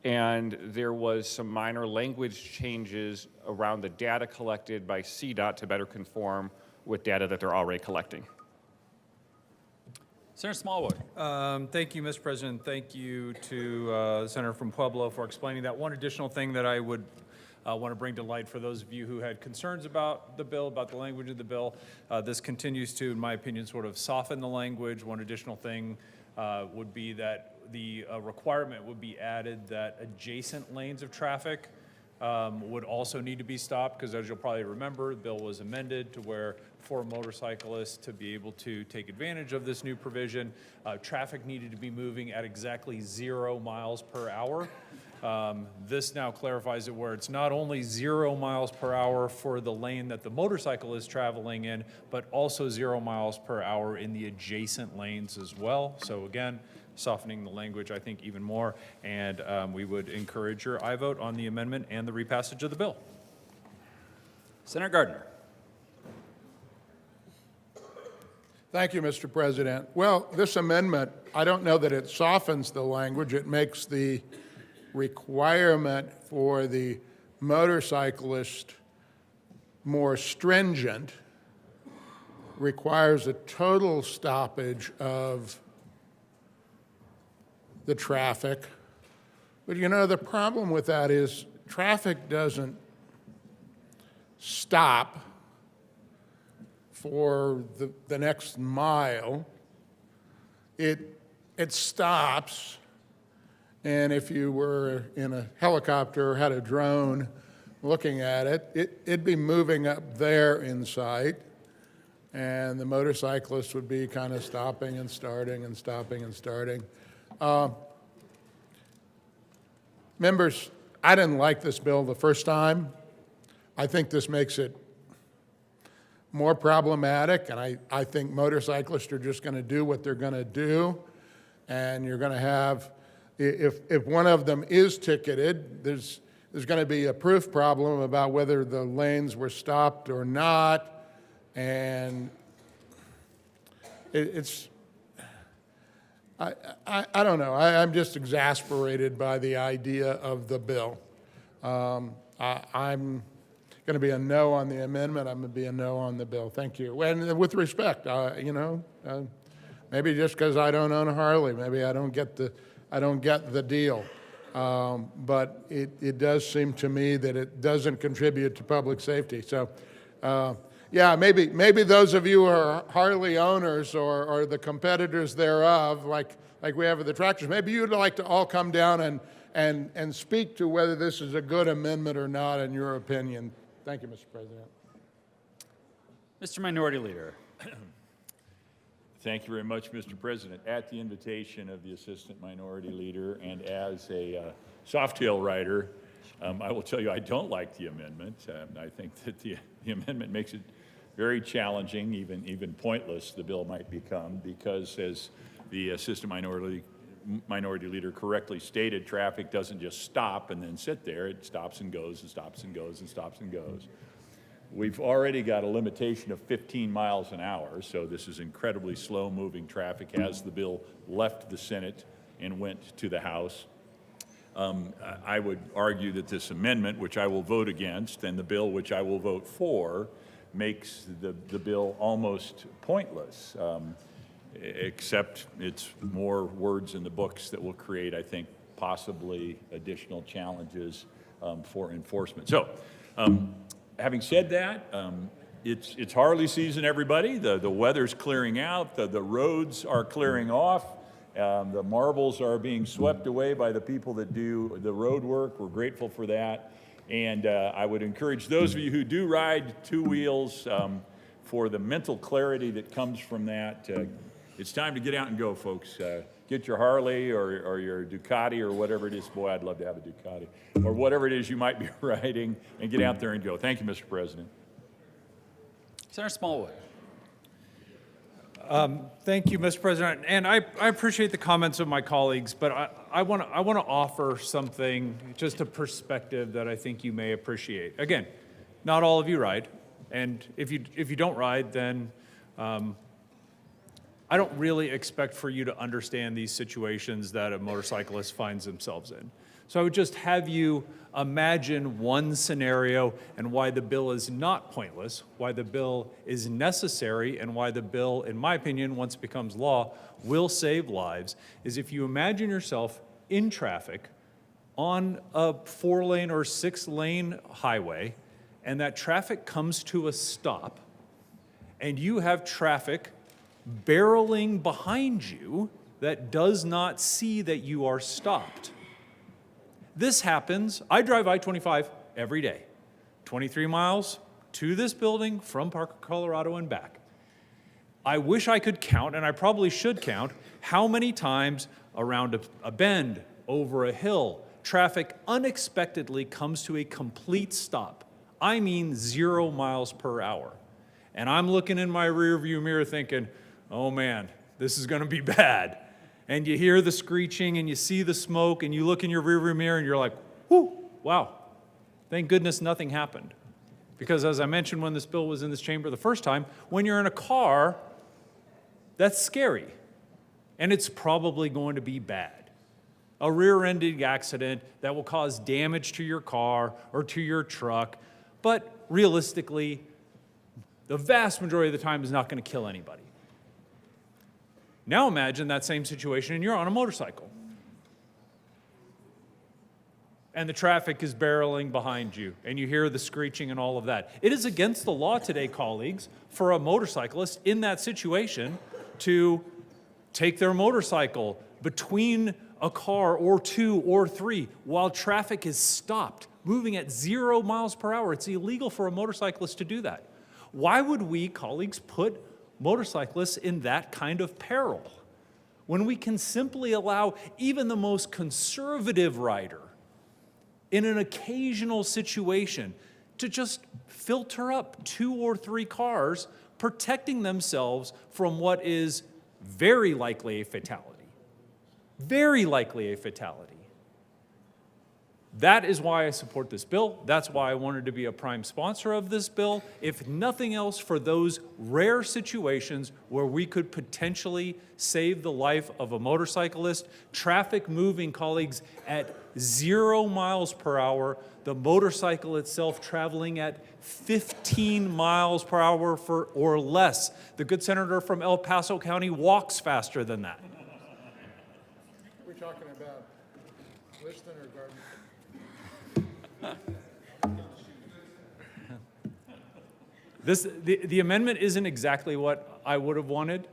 And there was some minor language changes around the data collected by CDOT to better conform with data that they're already collecting. Senator Smallwood. Thank you, Mr. President. Thank you to the Senator from Pueblo for explaining that. One additional thing that I would want to bring to light for those of you who had concerns about the bill, about the language of the bill, this continues to, in my opinion, sort of soften the language. One additional thing would be that the requirement would be added that adjacent lanes of traffic would also need to be stopped, because as you'll probably remember, the bill was amended to where for motorcyclists to be able to take advantage of this new provision, traffic needed to be moving at exactly 0 miles per hour. This now clarifies it where it's not only 0 miles per hour for the lane that the motorcycle is traveling in, but also 0 miles per hour in the adjacent lanes as well. So again, softening the language, I think, even more, and we would encourage your aye vote on the amendment and the repassage of the bill. Senator Gardner. Thank you, Mr. President. Well, this amendment, I don't know that it softens the language. It makes the requirement for the motorcyclist more stringent, requires a total stoppage of the traffic. But you know, the problem with that is traffic doesn't stop for the next mile. It stops, and if you were in a helicopter or had a drone looking at it, it'd be moving up there in sight, and the motorcyclist would be kind of stopping and starting and stopping and starting. Members, I didn't like this bill the first time. I think this makes it more problematic, and I think motorcyclists are just going to do what they're going to do, and you're going to have, if one of them is ticketed, there's going to be a proof problem about whether the lanes were stopped or not, and I don't know. I'm just exasperated by the idea of the bill. I'm going to be a no on the amendment. I'm going to be a no on the bill. Thank you. And with respect, maybe just because I don't own a Harley, maybe I don't get the deal. But it does seem to me that it doesn't contribute to public safety. So, yeah, maybe those of you who are Harley owners or the competitors thereof, like we have with the tractors, maybe you'd like to all come down and speak to whether this is a good amendment or not in your opinion. Thank you, Mr. President. Mr. Minority Leader. Thank you very much, Mr. President. At the invitation of the Assistant Minority Leader and as a Softail rider, I will tell you I don't like the amendment. I think that the amendment makes it very challenging, even pointless, the bill might become, because as the Assistant Minority Leader correctly stated, traffic doesn't just stop and then sit there. It stops and goes and stops and goes and stops and goes. We've already got a limitation of 15 miles an hour, so this is incredibly slow-moving traffic as the bill left the Senate and went to the House. I would argue that this amendment, which I will vote against, and the bill which I will vote for, makes the bill almost pointless, except it's more words in the books that will create, I think, possibly additional challenges for enforcement. So, having said that, it's Harley season, everybody. The weather's clearing out. The roads are clearing off. The marbles are being swept away by the people that do the road work. We're grateful for that. And I would encourage those of you who do ride two wheels for the mental clarity that comes from that. It's time to get out and go, folks. Get your Harley or your Ducati or whatever it is. Boy, I'd love to have a Ducati. Or whatever it is you might be riding, and get out there and go. Thank you, Mr. President. Senator Smallwood. Thank you, Mr. President. And I appreciate the comments of my colleagues, but I want to offer something, just a perspective that I think you may appreciate. Again, not all of you ride, and if you don't ride, then I don't really expect for you to understand these situations that a motorcyclist finds themselves in. So I would just have you imagine one scenario and why the bill is not pointless, why the bill is necessary, and why the bill, in my opinion, once it becomes law, will save lives, is if you imagine yourself in traffic on a 4-lane or 6-lane highway, and that traffic comes to a stop, and you have traffic barreling behind you that does not see that you are stopped. This happens, I drive I-25 every day, 23 miles to this building from Parker, Colorado and back. I wish I could count, and I probably should count, how many times around a bend, over a hill, traffic unexpectedly comes to a complete stop. I mean 0 miles per hour. And I'm looking in my rearview mirror thinking, oh man, this is gonna be bad. And you hear the screeching and you see the smoke and you look in your rearview mirror and you're like, whoo, wow, thank goodness nothing happened. Because as I mentioned when this bill was in this chamber the first time, when you're in a car, that's scary. And it's probably going to be bad. A rear-ended accident that will cause damage to your car or to your truck, but realistically, the vast majority of the time is not going to kill anybody. Now imagine that same situation and you're on a motorcycle. And the traffic is barreling behind you and you hear the screeching and all of that. It is against the law today, colleagues, for a motorcyclist in that situation to take their motorcycle between a car or two or three while traffic is stopped, moving at 0 miles per hour. It's illegal for a motorcyclist to do that. Why would we, colleagues, put motorcyclists in that kind of peril when we can simply allow even the most conservative rider in an occasional situation to just filter up 2 or 3 cars, protecting themselves from what is very likely a fatality. Very likely a fatality. That is why I support this bill. That's why I wanted to be a prime sponsor of this bill, if nothing else for those rare situations where we could potentially save the life of a motorcyclist. Traffic moving, colleagues, at 0 miles per hour, the motorcycle itself traveling at 15 miles per hour or less. The good senator from El Paso County walks faster than that. We're talking about Liston or Garden? The amendment isn't exactly what I would have wanted.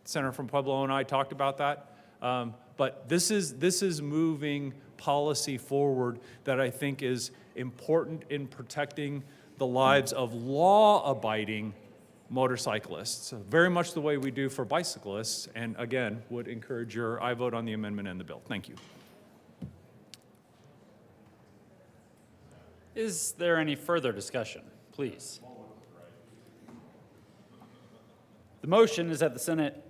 Senator from Pueblo and I talked about that. But this is moving policy forward that I think is important in protecting the lives of law-abiding motorcyclists, very much the way we do for bicyclists, and again, would encourage your aye vote on the amendment and the bill. Thank you. Is there any further discussion? Please. The motion is that the Senate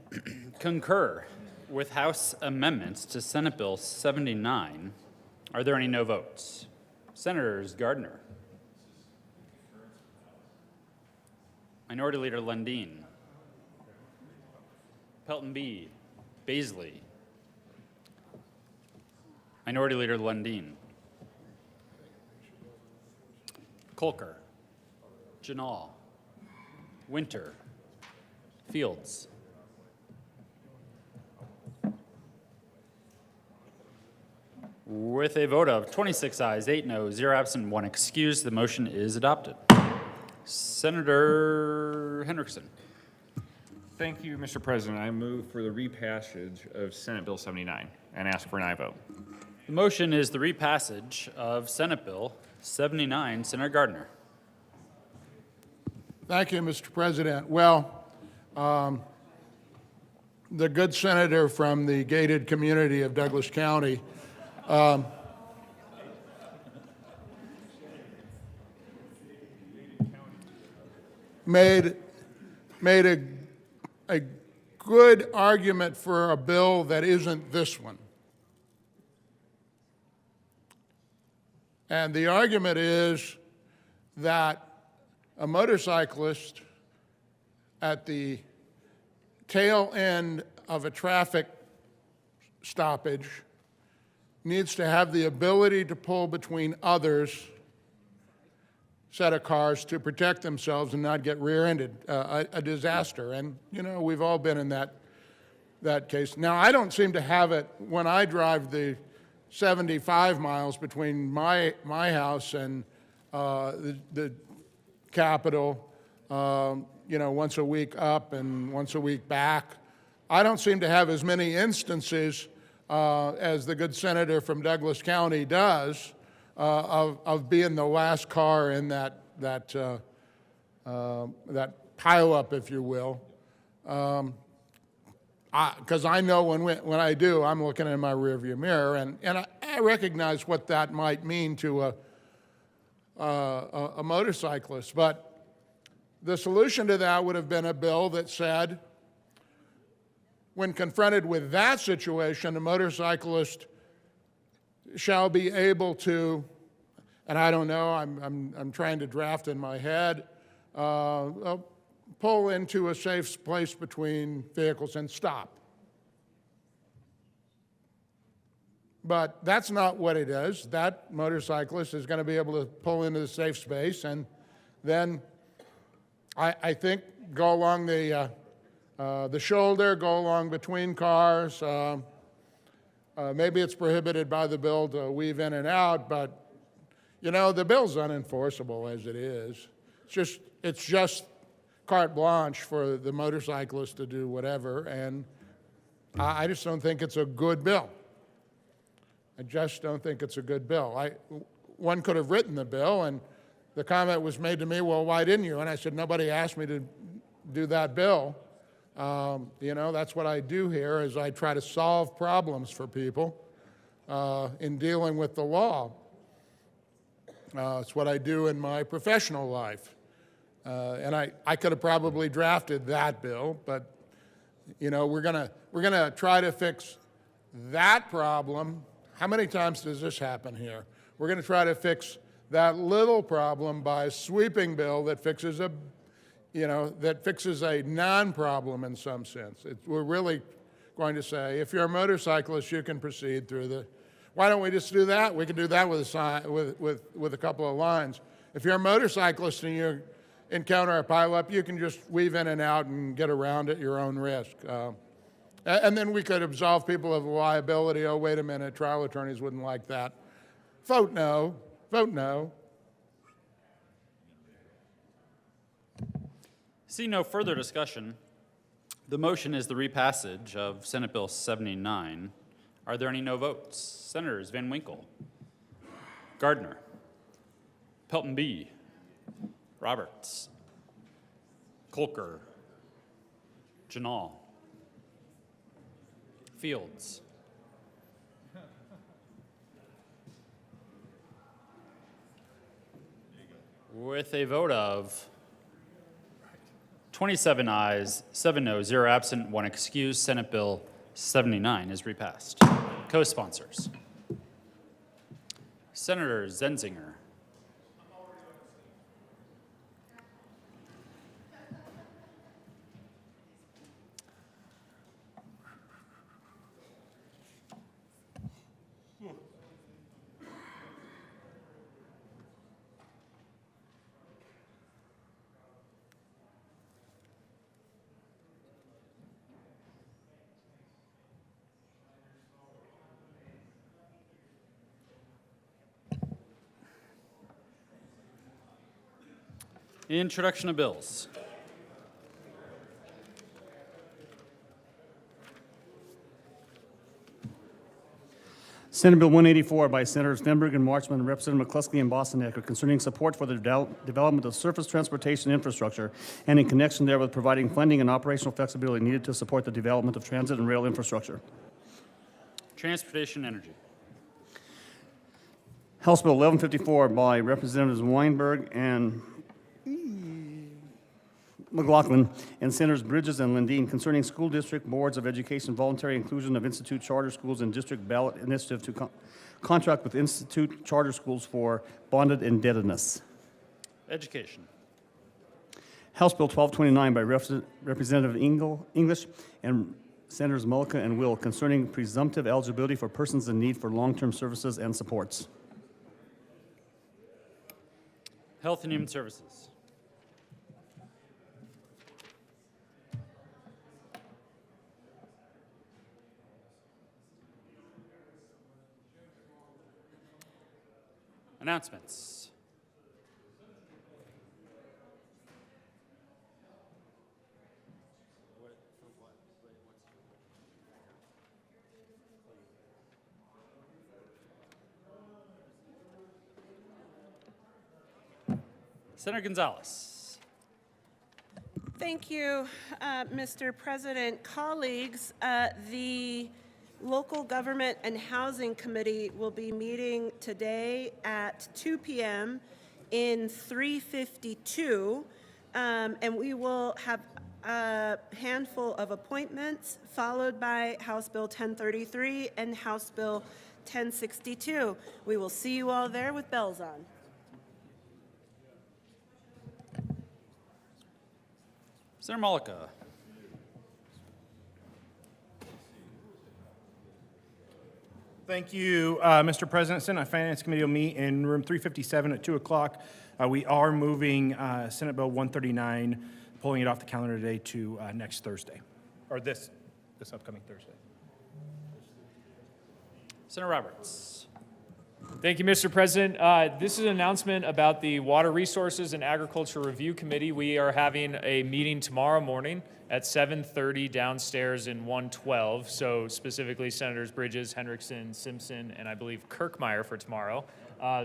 concur with House amendments to Senate Bill 79. Are there any no votes? Senators Gardner. Minority Leader Lundin. Pelton B. Baisley. Minority Leader Lundin. Colker. Janal. Winter. Fields. With a vote of 26 ayes, 8 no, 0 absent, 1 excused, the motion is adopted. Senator Hendrickson. Thank you, Mr. President. I move for the repassage of Senate Bill 79 and ask for an aye vote. The motion is the repassage of Senate Bill 79. Senator Gardner. Thank you, Mr. President. Well, the good senator from the gated community of Douglas County made a good argument for a bill that isn't this one. And the argument is that a motorcyclist at the tail end of a traffic stoppage needs to have the ability to pull between others set of cars to protect themselves and not get rear-ended, a disaster. And, you know, we've all been in that case. Now, I don't seem to have it when I drive the 75 miles between my house and the Capitol, you know, once a week up and once a week back. I don't seem to have as many instances as the good senator from Douglas County does of being the last car in that pileup, if you will. Because I know when I do, I'm looking in my rearview mirror, and I recognize what that might mean to a motorcyclist. But the solution to that would have been a bill that said, when confronted with that situation, a motorcyclist shall be able to, and I don't know, I'm trying to draft in my head, pull into a safe place between vehicles and stop. But that's not what it is. That motorcyclist is going to be able to pull into the safe space and then, I think, go along the shoulder, go along between cars. Maybe it's prohibited by the bill to weave in and out, but, you know, the bill's unenforceable as it is. It's just carte blanche for the motorcyclist to do whatever, and I just don't think it's a good bill. I just don't think it's a good bill. One could have written the bill, and the comment was made to me, well, why didn't you? And I said, nobody asked me to do that bill. You know, that's what I do here, is I try to solve problems for people in dealing with the law. It's what I do in my professional life. And I could have probably drafted that bill, but, you know, we're gonna try to fix that problem. How many times does this happen here? We're gonna try to fix that little problem by a sweeping bill that fixes a non-problem in some sense. We're really going to say, if you're a motorcyclist, you can proceed through the. Why don't we just do that? We can do that with a sign, with a couple of lines. If you're a motorcyclist and you encounter a pileup, you can just weave in and out and get around at your own risk. And then we could absolve people of liability. Oh, wait a minute, trial attorneys wouldn't like that. Vote no. Vote no. See no further discussion. The motion is the repassage of Senate Bill 79. Are there any no votes? Senators Van Winkle, Gardner, Pelton B., Roberts, Colker. Janal. Fields. With a vote of 27 ayes, 7 no, 0 absent, 1 excused, Senate Bill 79 is repassed. Co-sponsors. Senator Zenzinger. Introduction of bills. Senate Bill 184 by Senators Stenberg and Marchman and Representative McCluskey and Bostonecker concerning support for the development of surface transportation infrastructure and in connection therewith providing funding and operational flexibility needed to support the development of transit and rail infrastructure. Transportation Energy. House Bill 1154 by Representatives Weinberg and McLaughlin and Senators Bridges and Lundin concerning school district boards of education voluntary inclusion of institute charter schools in district ballot initiative to contract with institute charter schools for bonded indebtedness. Education. House Bill 1229 by Representative English and Senators Mullica and Will concerning presumptive eligibility for persons in need for long-term services and supports. Health and Human Services. Announcements. Senator Gonzalez. Thank you, Mr. President. Colleagues, the Local Government and Housing Committee will be meeting today at 2 p.m. in 352, and we will have a handful of appointments followed by House Bill 1033 and House Bill 1062. We will see you all there with bells on. Senator Mullica. Thank you, Mr. President. Senate Finance Committee will meet in room 357 at 2 o'clock. We are moving Senate Bill 139, pulling it off the calendar today to next Thursday, or this upcoming Thursday. Senator Roberts. Thank you, Mr. President. This is an announcement about the Water Resources and Agriculture Review Committee. We are having a meeting tomorrow morning at 7:30 downstairs in 112. So specifically Senators Bridges, Hendrickson, Simpson, and I believe Kirkmeyer for tomorrow.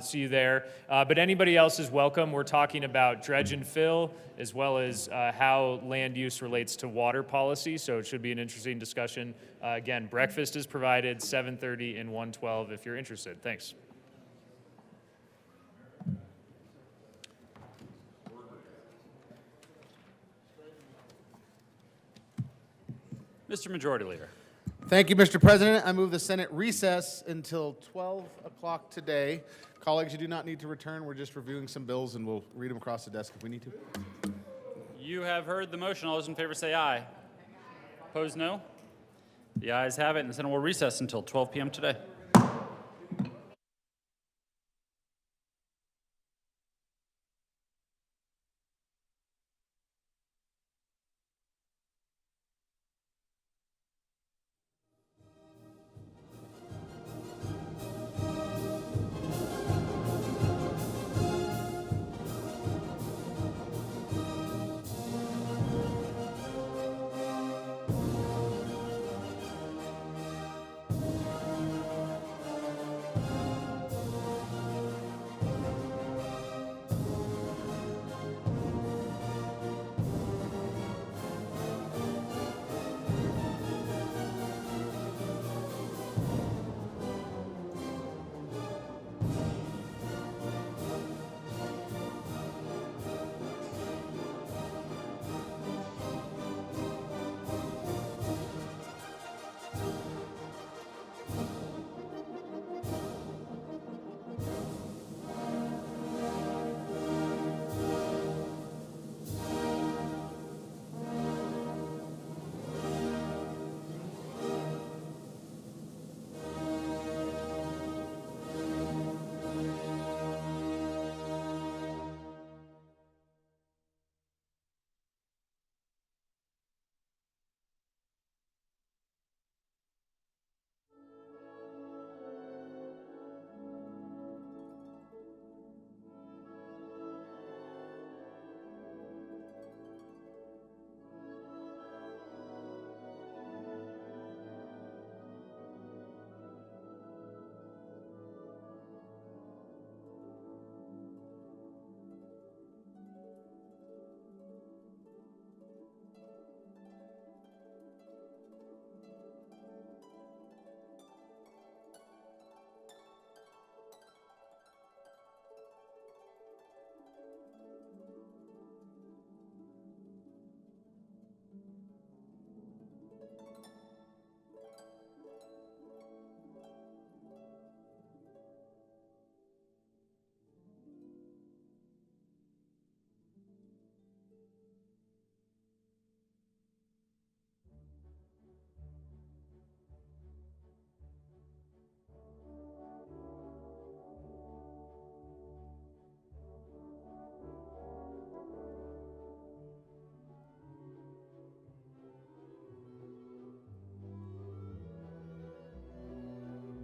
See you there. But anybody else is welcome. We're talking about dredge and fill, as well as how land use relates to water policy. So it should be an interesting discussion. Again, breakfast is provided, 7:30 in 112 if you're interested. Thanks. Mr. Majority Leader. Thank you, Mr. President. I move the Senate recess until 12 o'clock today. Colleagues, you do not need to return. We're just reviewing some bills, and we'll read them across the desk if we need to. You have heard the motion. All those in favor say aye. Opposed, no. The ayes have it, and the Senate will recess until 12 p.m. today.